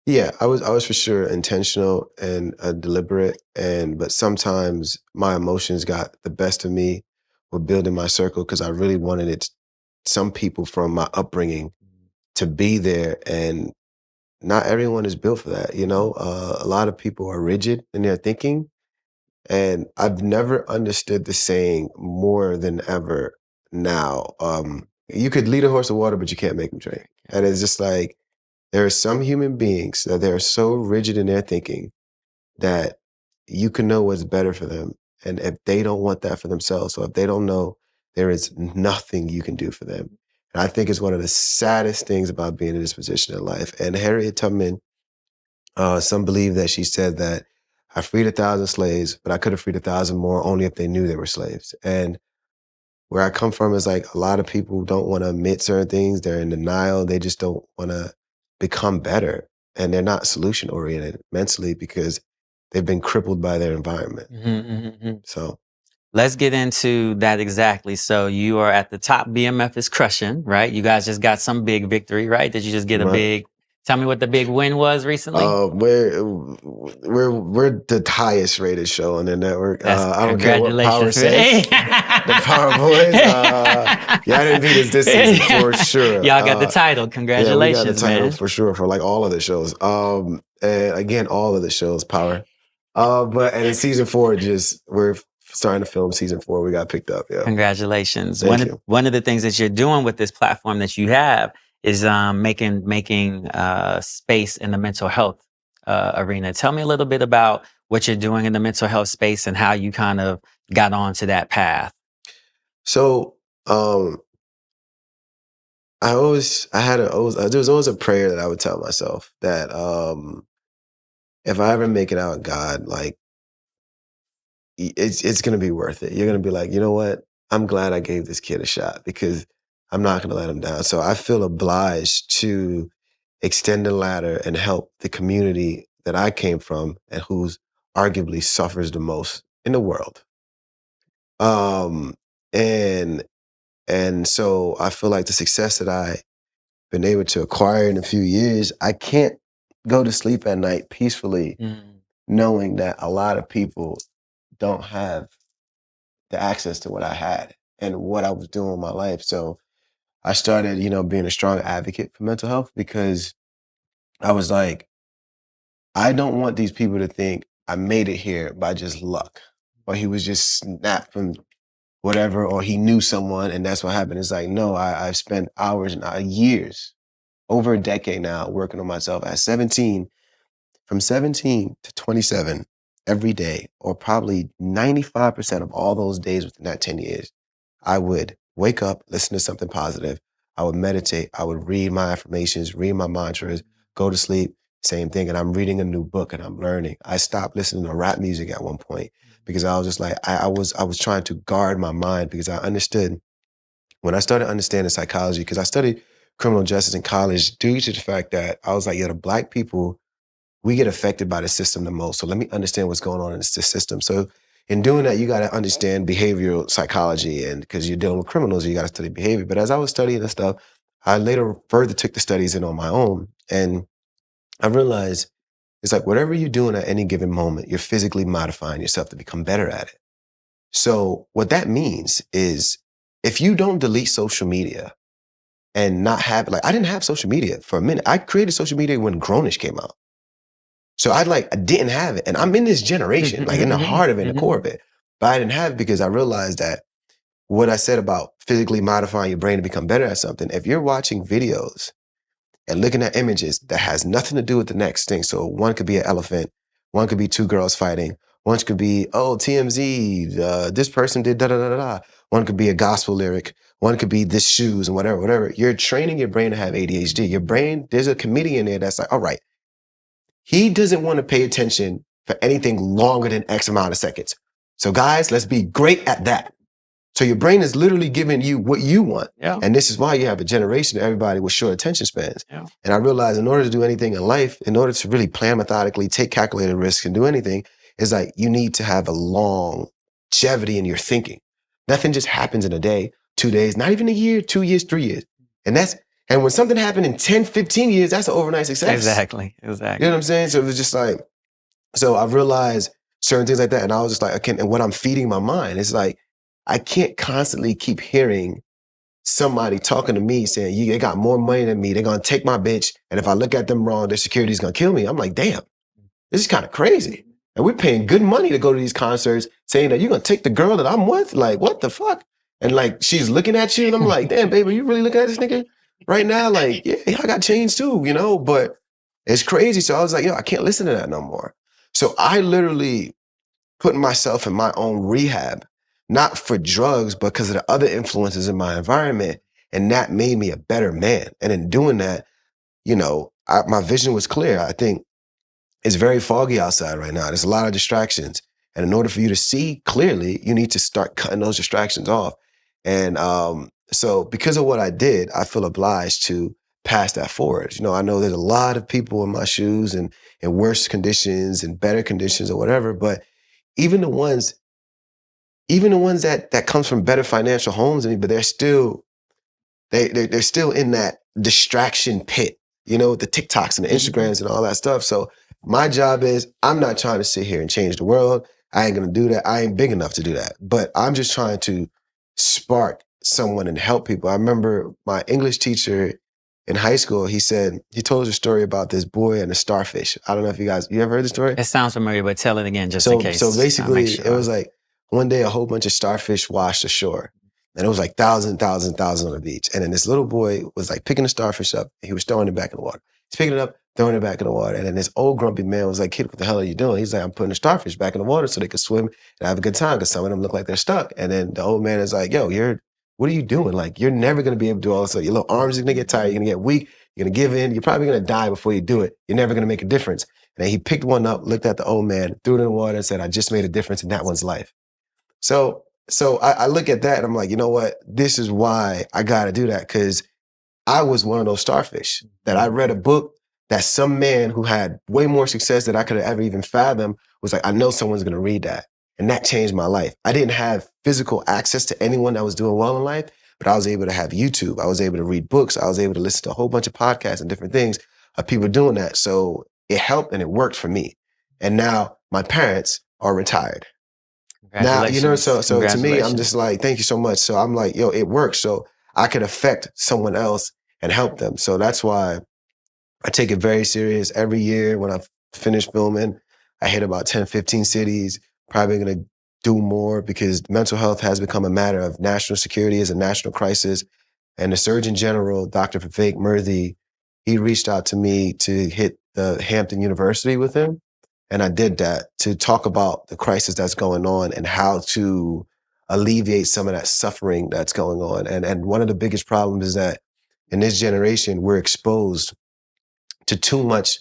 [SPEAKER 1] Yeah, I was for sure intentional and deliberate, but sometimes my emotions got the best of me with building my circle, because I really wanted some people from my upbringing to be there, and not everyone is built for that. A lot of people are rigid in their thinking, and I've never understood the saying more than ever now. You could lead a horse to water, but you can't make him drink, and it's just like, there are some human beings that they're so rigid in their thinking that you can know what's better for them. And if they don't want that for themselves, so if they don't know, there is nothing you can do for them. And I think it's one of the saddest things about being in this position in life. And Harriet Tubman, some believe that she said that I freed 1,000 slaves, but I could have freed 1,000 more only if they knew they were slaves. And where I come from is like, a lot of people don't want to admit certain things. They're in denial. They just don't want to become better. And they're not solution oriented mentally because they've been crippled by their environment. So
[SPEAKER 2] let's get into that exactly. So you are at the top. BMF is crushing, right? You guys just got some big victory, right? Did you just get a big? Tell me what the big win was recently.
[SPEAKER 1] We're the highest rated show on the network. I don't care what Power says. The Power Boys. Y'all didn't beat us this season for sure.
[SPEAKER 2] Y'all got the title. Congratulations,
[SPEAKER 1] yeah, we got the title,
[SPEAKER 2] man.
[SPEAKER 1] for sure, for like all of the shows. And again, all of the shows, Power. But in season 4, we're starting to film season 4. We got picked up. Yeah.
[SPEAKER 2] Congratulations.
[SPEAKER 1] Thank you.
[SPEAKER 2] One of the things that you're doing with this platform that you have is making space in the mental health arena. Tell me a little bit about what you're doing in the mental health space and how you kind of got onto that path.
[SPEAKER 1] So there was always a prayer that I would tell myself that if I ever make it out, God, like, it's gonna be worth it. You're gonna be like, you know what? I'm glad I gave this kid a shot, because I'm not gonna let him down. So I feel obliged to extend the ladder and help the community that I came from and who's arguably suffers the most in the world. And so I feel like the success that I've been able to acquire in a few years, I can't go to sleep at night peacefully knowing that a lot of people don't have the access to what I had and what I was doing in my life. So I started, being a strong advocate for mental health, because I was like, I don't want these people to think I made it here by just luck, or he was just snapped from whatever, or he knew someone and that's what happened. It's like, no, I've spent hours and years, over a decade now, working on myself. At 17, from 17 to 27 every day, or probably 95% of all those days within that 10 years, I would wake up, listen to something positive. I would meditate. I would read my affirmations, read my mantras, go to sleep, same thing. And I'm reading a new book and I'm learning. I stopped listening to rap music at one point because I was just like, I was trying to guard my mind because I understood when I started understanding psychology, because I studied criminal justice in college due to the fact that I was like, yeah, the Black people, we get affected by the system the most. So let me understand what's going on in this system. So in doing that, you got to understand behavioral psychology, and because you're dealing with criminals, you got to study behavior. But as I was studying this stuff, I later further took the studies in on my own. And I realized it's like whatever you're doing at any given moment, you're physically modifying yourself to become better at it. So what that means is if you don't delete social media and not have, like, I didn't have social media for a minute. I created social media when Grownish came out. So I didn't have it. And I'm in this generation, like in the heart of it, in the core of it. But I didn't have it because I realized that what I said about physically modifying your brain to become better at something, if you're watching videos and looking at images that has nothing to do with the next thing. So one could be an elephant, one could be two girls fighting, one could be, oh, TMZ, this person did da-da-da-da-da. One could be a gospel lyric, one could be this shoes and whatever. You're training your brain to have ADHD. Your brain, there's a comedian there that's like, all right, he doesn't want to pay attention for anything longer than X amount of seconds. So guys, let's be great at that. So your brain is literally giving you what you want.
[SPEAKER 3] Yeah.
[SPEAKER 1] And this is why you have a generation of everybody with short attention spans.
[SPEAKER 3] Yeah.
[SPEAKER 1] And I realized in order to do anything in life, in order to really plan methodically, take calculated risks and do anything, is like you need to have a longevity in your thinking. Nothing just happens in a day, 2 days, not even a year, 2 years, 3 years. And when something happened in 10, 15 years, that's an overnight success.
[SPEAKER 3] Exactly.
[SPEAKER 1] You know what I'm saying? So it was just like, so I realized certain things like that. And I was just like, and what I'm feeding my mind, it's like, I can't constantly keep hearing somebody talking to me saying, they got more money than me. They're going to take my bitch. And if I look at them wrong, their security's going to kill me. I'm like, damn, this is kind of crazy. And we're paying good money to go to these concerts saying that you're going to take the girl that I'm with? Like, what the fuck? And like, she's looking at you and I'm like, damn, baby, you really looking at this nigga right now? Like, yeah, I got chains too, you know, but it's crazy. So I was like, yo, I can't listen to that no more. So I literally put myself in my own rehab, not for drugs, but because of the other influences in my environment. And that made me a better man. And in doing that, you know, my vision was clear. I think it's very foggy outside right now. There's a lot of distractions. And in order for you to see clearly, you need to start cutting those distractions off. And so because of what I did, I feel obliged to pass that forward. You know, I know there's a lot of people in my shoes and in worse conditions and better conditions or whatever, but even the ones that comes from better financial homes than me, but they're still in that distraction pit, you know, the TikToks and the Instagrams and all that stuff. So my job is, I'm not trying to sit here and change the world. I ain't gonna do that. I ain't big enough to do that. But I'm just trying to spark someone and help people. I remember my English teacher in high school, he told us a story about this boy and a starfish. I don't know if you ever heard the story?
[SPEAKER 3] It sounds familiar, but tell it again just in case.
[SPEAKER 1] So basically, it was like one day a whole bunch of starfish washed ashore. And it was like thousands on the beach. And then this little boy was like picking the starfish up and he was throwing it back in the water. He's picking it up, throwing it back in the water. And then this old grumpy man was like, kid, what the hell are you doing? He's like, I'm putting the starfish back in the water so they could swim and have a good time because some of them look like they're stuck. And then the old man is like, yo, what are you doing? Like, you're never going to be able to do all this. Your little arms are going to get tired. You're going to get weak. You're going to give in. You're probably going to die before you do it. You're never going to make a difference. And then he picked one up, looked at the old man, threw it in the water and said, I just made a difference in that one's life. So I look at that and I'm like, you know what? This is why I got to do that, because I was one of those starfish that I read a book that some man who had way more success than I could have ever even fathomed was like, I know someone's going to read that. And that changed my life. I didn't have physical access to anyone that was doing well in life, but I was able to have YouTube. I was able to read books. I was able to listen to a whole bunch of podcasts and different things of people doing that. So it helped and it worked for me. And now my parents are retired. Now, you know, so to me, I'm just like, thank you so much. So I'm like, yo, it works. So I could affect someone else and help them. So that's why I take it very serious. Every year when I finish filming, I hit about 10, 15 cities, probably going to do more because mental health has become a matter of national security, as a national crisis. And the Surgeon General, Dr. Vivek Murthy, he reached out to me to hit the Hampton University with him. And I did that to talk about the crisis that's going on and how to alleviate some of that suffering that's going on. And one of the biggest problems is that in this generation, we're exposed to too much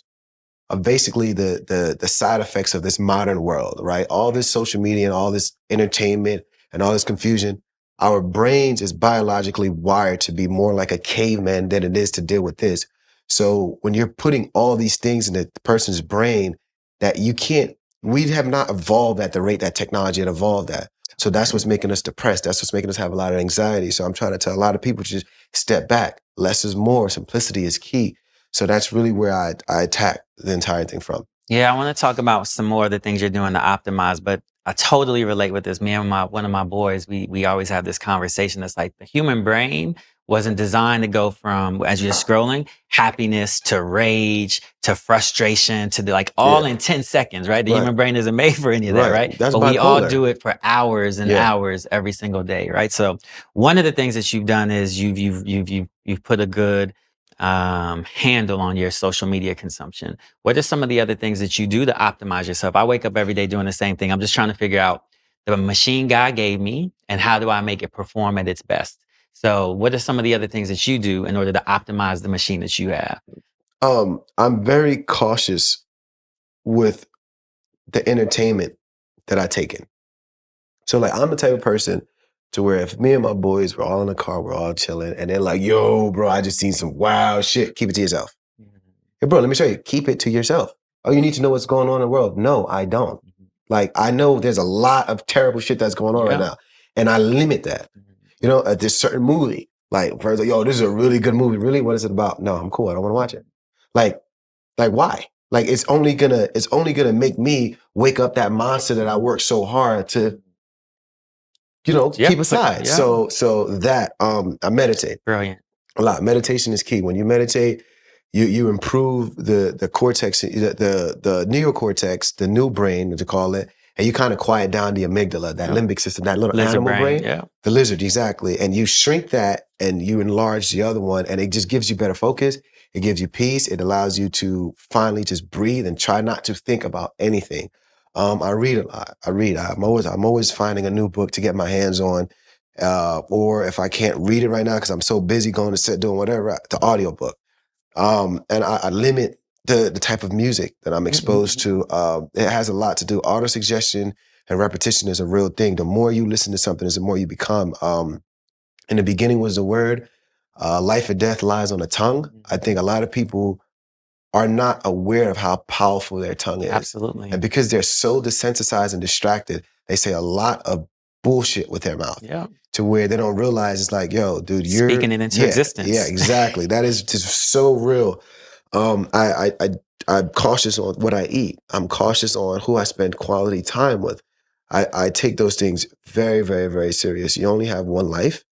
[SPEAKER 1] of basically the side effects of this modern world, right? All this social media and all this entertainment and all this confusion. Our brains is biologically wired to be more like a caveman than it is to deal with this. So when you're putting all these things in the person's brain that you can't, we have not evolved at the rate that technology had evolved at. So that's what's making us depressed. That's what's making us have a lot of anxiety. So I'm trying to tell a lot of people to just step back. Less is more. Simplicity is key. So that's really where I attack the entire thing from.
[SPEAKER 3] Yeah, I want to talk about some more of the things you're doing to optimize, but I totally relate with this. Me and one of my boys, we always have this conversation. That's like the human brain wasn't designed to go from, as you're scrolling, happiness to rage to frustration to like all in 10 seconds, right? The human brain isn't made for any of that, right?
[SPEAKER 1] That's
[SPEAKER 3] but
[SPEAKER 1] bipolar.
[SPEAKER 3] We all do it for hours and hours every single day, right? So one of the things that you've done is you've put a good handle on your social media consumption. What are some of the other things that you do to optimize yourself? I wake up every day doing the same thing. I'm just trying to figure out the machine God gave me and how do I make it perform at its best? So what are some of the other things that you do in order to optimize the machine that you have?
[SPEAKER 1] I'm very cautious with the entertainment that I take in. So like I'm the type of person to where if me and my boys were all in the car, we're all chilling, and they're like, yo, bro, I just seen some wild shit. Keep it to yourself. Hey, bro, let me show you. Keep it to yourself. Oh, you need to know what's going on in the world. No, I don't. Like, I know there's a lot of terrible shit that's going on right now, and I limit that. You know, at this certain movie, like, for example, yo, this is a really good movie. Really? What is it about? No, I'm cool. I don't want to watch it. Like why? Like, it's only gonna make me wake up that monster that I worked so hard to, you know, keep aside. So that, I meditate.
[SPEAKER 3] Brilliant.
[SPEAKER 1] A lot. Meditation is key. When you meditate, you improve the cortex, the neocortex, the new brain, as you call it, and you kind of quiet down the amygdala, that limbic system, that little
[SPEAKER 3] lizard
[SPEAKER 1] animal brain. The lizard, exactly. And you shrink that and you enlarge the other one, and it just gives you better focus. It gives you peace. It allows you to finally just breathe and try not to think about anything. I read a lot. I'm always finding a new book to get my hands on. Or if I can't read it right now because I'm so busy going to set doing whatever, the audiobook. And I limit the type of music that I'm exposed to. It has a lot to do. Auto-suggestion and repetition is a real thing. The more you listen to something, the more you become. In the beginning was the word. Life or death lies on the tongue. I think a lot of people are not aware of how powerful their tongue is.
[SPEAKER 3] Absolutely.
[SPEAKER 1] And because they're so desensitized and distracted, they say a lot of bullshit with their mouth. To where they don't realize it's like, yo, dude, you're
[SPEAKER 3] speaking it into existence.
[SPEAKER 1] Yeah, exactly. That is just so real. I'm cautious on what I eat. I'm cautious on who I spend quality time with. I take those things very, very, very serious. You only have one life.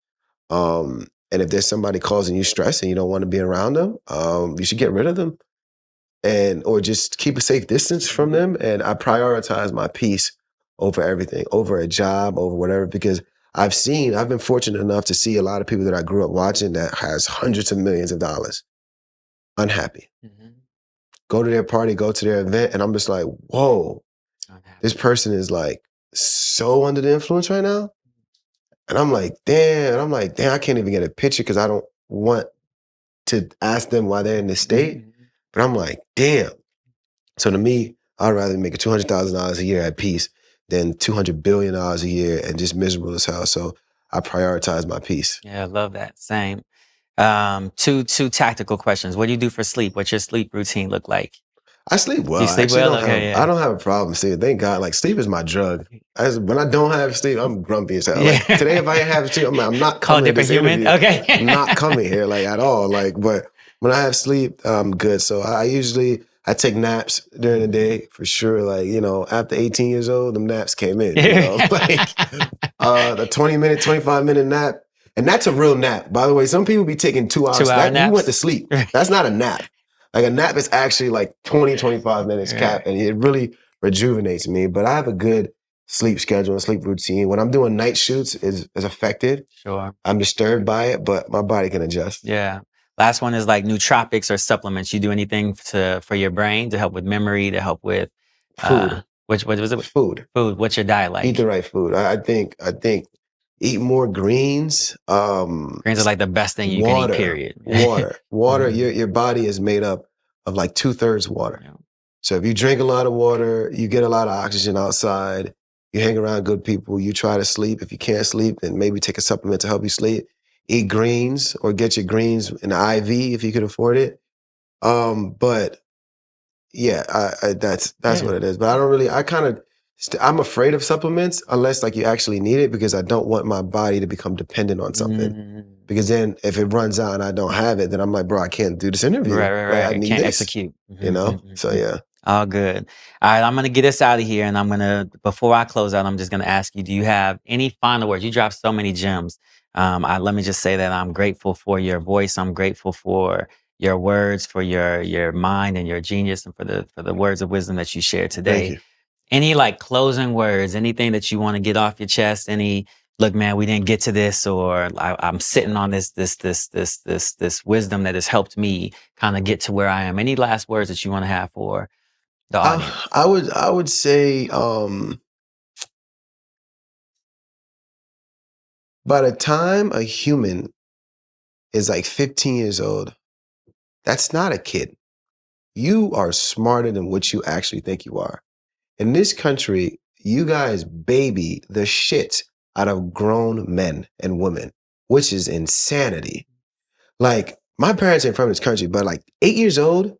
[SPEAKER 1] And if there's somebody causing you stress and you don't want to be around them, you should get rid of them or just keep a safe distance from them. And I prioritize my peace over everything, over a job, over whatever, because I've been fortunate enough to see a lot of people that I grew up watching that has hundreds of millions of dollars unhappy. Go to their party, go to their event, and I'm just like, whoa, this person is like so under the influence right now. And I'm like, damn, I can't even get a picture because I don't want to ask them why they're in this state. But I'm like, damn. So to me, I'd rather make $200,000 a year at peace than $200 billion a year and just miserable as hell. So I prioritize my peace.
[SPEAKER 3] Yeah, I love that. Same. Two tactical questions. What do you do for sleep? What's your sleep routine look like?
[SPEAKER 1] I sleep well.
[SPEAKER 3] You sleep well?
[SPEAKER 1] I don't have a problem sleeping. Thank God. Like, sleep is my drug. When I don't have sleep, I'm grumpy as hell. Like, today, if I ain't have sleep, I'm not coming.
[SPEAKER 3] Different human. Okay.
[SPEAKER 1] I'm not coming here like at all. Like, but when I have sleep, I'm good. So I take naps during the day for sure. Like, you know, after 18 years old, them naps came in. You know, like the 20-minute, 25-minute nap. And that's a real nap. By the way, some people be taking 2 hours. You went to sleep. That's not a nap. Like, a nap is actually like 20, 25 minutes cap, and it really rejuvenates me. But I have a good sleep schedule and sleep routine. When I'm doing night shoots, is affected.
[SPEAKER 3] Sure.
[SPEAKER 1] I'm disturbed by it, but my body can adjust.
[SPEAKER 3] Yeah. Last one is like nootropics or supplements. You do anything for your brain to help with memory, to help with
[SPEAKER 1] Food.
[SPEAKER 3] what was it?
[SPEAKER 1] Food.
[SPEAKER 3] Food. What's your diet like?
[SPEAKER 1] Eat the right food. I think eat more greens.
[SPEAKER 3] Greens are like the best thing you can eat, period.
[SPEAKER 1] Water. Your body is made up of like 2/3 water.
[SPEAKER 3] Yeah.
[SPEAKER 1] So if you drink a lot of water, you get a lot of oxygen outside, you hang around good people, you try to sleep. If you can't sleep, then maybe take a supplement to help you sleep. Eat greens or get your greens in an IV if you can afford it. But yeah, that's what it is. But I don't really, I'm afraid of supplements unless like you actually need it, because I don't want my body to become dependent on something. Because then if it runs out and I don't have it, then I'm like, bro, I can't do this interview.
[SPEAKER 3] Right.
[SPEAKER 1] I need
[SPEAKER 3] can't
[SPEAKER 1] this,
[SPEAKER 3] execute.
[SPEAKER 1] you know? So yeah.
[SPEAKER 3] All good. All right, I'm going to get us out of here, and before I close out, I'm just going to ask you, do you have any final words? You dropped so many gems. Let me just say that I'm grateful for your voice. I'm grateful for your words, for your mind and your genius, and for the words of wisdom that you shared today.
[SPEAKER 1] Thank you.
[SPEAKER 3] Any like closing words, anything that you want to get off your chest? Look, man, we didn't get to this, or I'm sitting on this wisdom that has helped me kind of get to where I am. Any last words that you want to have for the audience?
[SPEAKER 1] I would say, by the time a human is like 15 years old, that's not a kid. You are smarter than what you actually think you are. In this country, you guys baby the shit out of grown men and women, which is insanity. Like, my parents ain't from this country, but like 8 years old,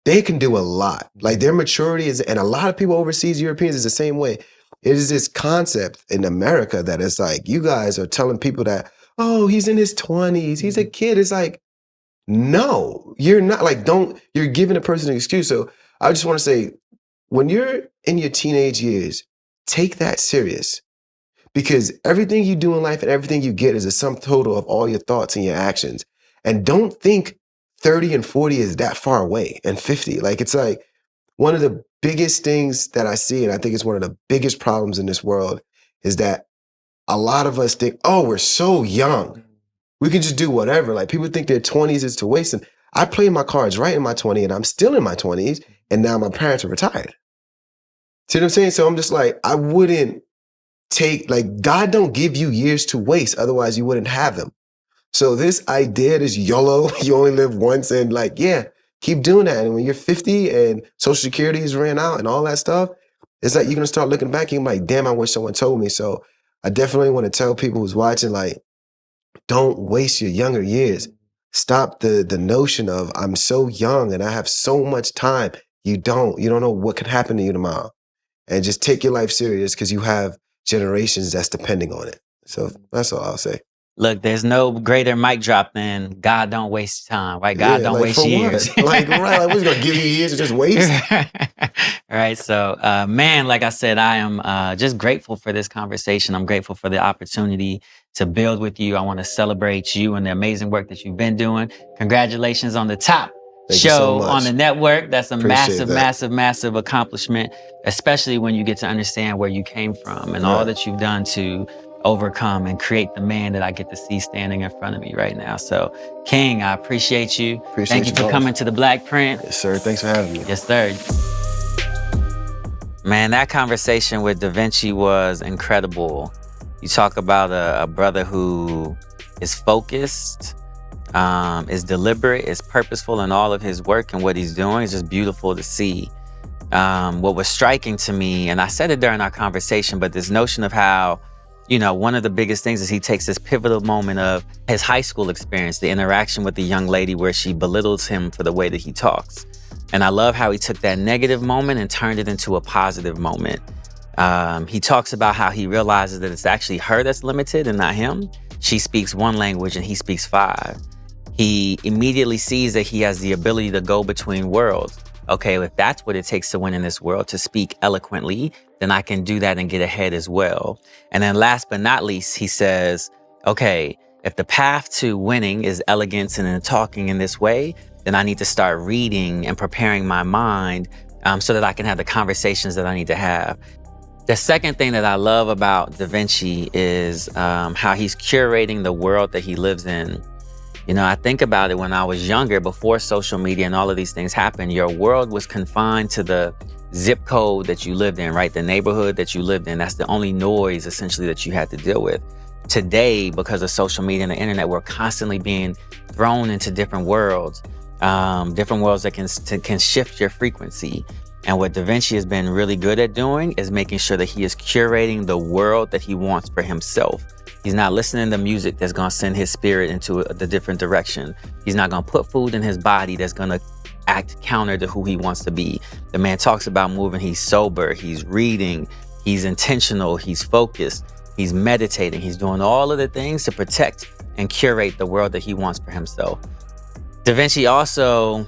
[SPEAKER 1] they can do a lot. Like, their maturity is, and a lot of people overseas, Europeans, is the same way. It is this concept in America that it's like, you guys are telling people that, oh, he's in his 20s, he's a kid. It's like, no, you're not. Like, you're giving a person an excuse. So I just want to say, when you're in your teenage years, take that serious, because everything you do in life and everything you get is a sum total of all your thoughts and your actions. And don't think 30 and 40 is that far away, and 50. Like, it's like one of the biggest things that I see, and I think it's one of the biggest problems in this world, is that a lot of us think, oh, we're so young, we can just do whatever. Like, people think their 20s is to waste. And I played my cards right in my 20s, and I'm still in my 20s, and now my parents are retired. See what I'm saying? So I'm just like, I wouldn't God don't give you years to waste, otherwise you wouldn't have them. So this idea, this YOLO, you only live once, and like, yeah, keep doing that. And when you're 50 and Social Security is ran out and all that stuff, it's like you're gonna start looking back and you're like, damn, I wish someone told me. So I definitely want to tell people who's watching, like, don't waste your younger years. Stop the notion of, I'm so young and I have so much time. You don't know what could happen to you tomorrow. And just take your life serious, because you have generations that's depending on it. So that's all I'll say.
[SPEAKER 3] Look, there's no greater mic drop than God don't waste time, right? God don't waste years.
[SPEAKER 1] Like, right, like, what's gonna give you years to just waste?
[SPEAKER 3] All right, so man, like I said, I am just grateful for this conversation. I'm grateful for the opportunity to build with you. I want to celebrate you and the amazing work that you've been doing. Congratulations on the top show on the network. That's a massive accomplishment, especially when you get to understand where you came from and all that you've done to overcome and create the man that I get to see standing in front of me right now. So, King, I appreciate you. Thank you for coming to the Blackprint.
[SPEAKER 1] Yes, sir. Thanks for having me.
[SPEAKER 3] Yes, sir. Man, that conversation with Vinchi was incredible. You talk about a brother who is focused, is deliberate, is purposeful in all of his work, and what he's doing is just beautiful to see. What was striking to me, and I said it during our conversation, but this notion of how, one of the biggest things is he takes this pivotal moment of his high school experience, the interaction with the young lady where she belittles him for the way that he talks. And I love how he took that negative moment and turned it into a positive moment. He talks about how he realizes that it's actually her that's limited and not him. She speaks one language and he speaks 5. He immediately sees that he has the ability to go between worlds. Okay, if that's what it takes to win in this world, to speak eloquently, then I can do that and get ahead as well. And then last but not least, he says, okay, if the path to winning is elegance and in talking in this way, then I need to start reading and preparing my mind so that I can have the conversations that I need to have. The second thing that I love about Vinchi is how he's curating the world that he lives in. You know, I think about it when I was younger, before social media and all of these things happened, your world was confined to the zip code that you lived in, right? The neighborhood that you lived in. That's the only noise essentially that you had to deal with. Today, because of social media and the internet, we're constantly being thrown into different worlds that can shift your frequency. And what Da Vinci has been really good at doing is making sure that he is curating the world that he wants for himself. He's not listening to music that's going to send his spirit into the different direction. He's not going to put food in his body that's going to act counter to who he wants to be. The man talks about moving. He's sober. He's reading. He's intentional. He's focused. He's meditating. He's doing all of the things to protect and curate the world that he wants for himself. Da Vinci also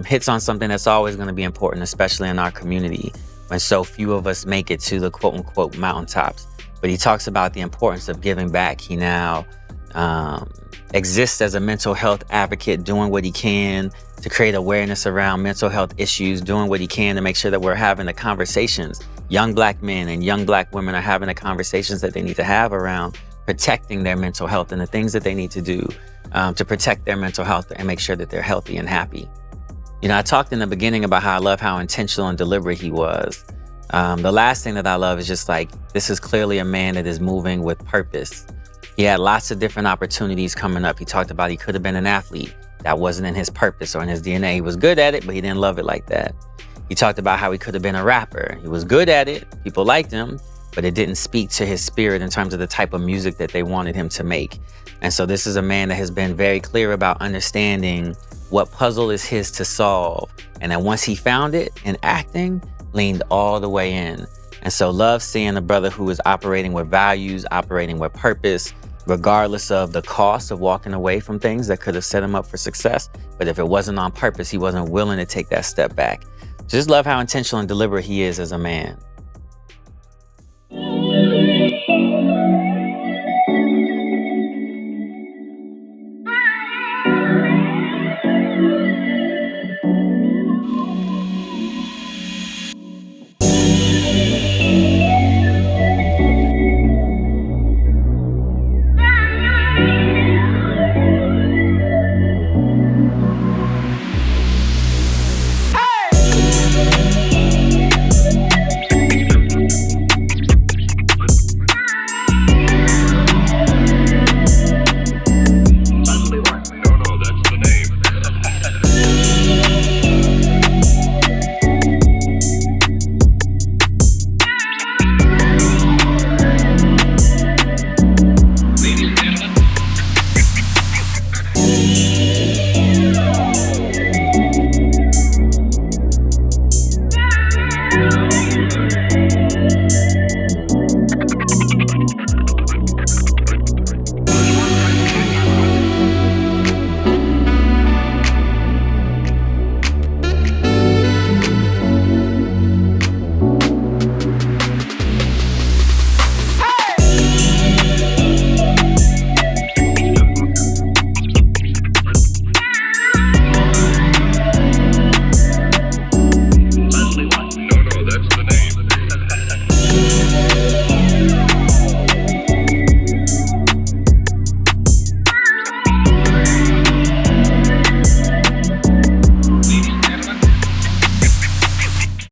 [SPEAKER 3] hits on something that's always going to be important, especially in our community, when so few of us make it to the quote unquote mountaintops. But he talks about the importance of giving back. He now exists as a mental health advocate, doing what he can to create awareness around mental health issues, doing what he can to make sure that we're having the conversations. Young Black men and young Black women are having the conversations that they need to have around protecting their mental health and the things that they need to do to protect their mental health and make sure that they're healthy and happy. You know, I talked in the beginning about how I love how intentional and deliberate he was. The last thing that I love is just like, this is clearly a man that is moving with purpose. He had lots of different opportunities coming up. He talked about he could have been an athlete. That wasn't in his purpose or in his DNA. He was good at it, but he didn't love it like that. He talked about how he could have been a rapper. He was good at it. People liked him, but it didn't speak to his spirit in terms of the type of music that they wanted him to make. And so this is a man that has been very clear about understanding what puzzle is his to solve. And then once he found it in acting, leaned all the way in. And so love seeing a brother who is operating with values, operating with purpose, regardless of the cost of walking away from things that could have set him up for success. But if it wasn't on purpose, he wasn't willing to take that step back. Just love how intentional and deliberate he is as a man.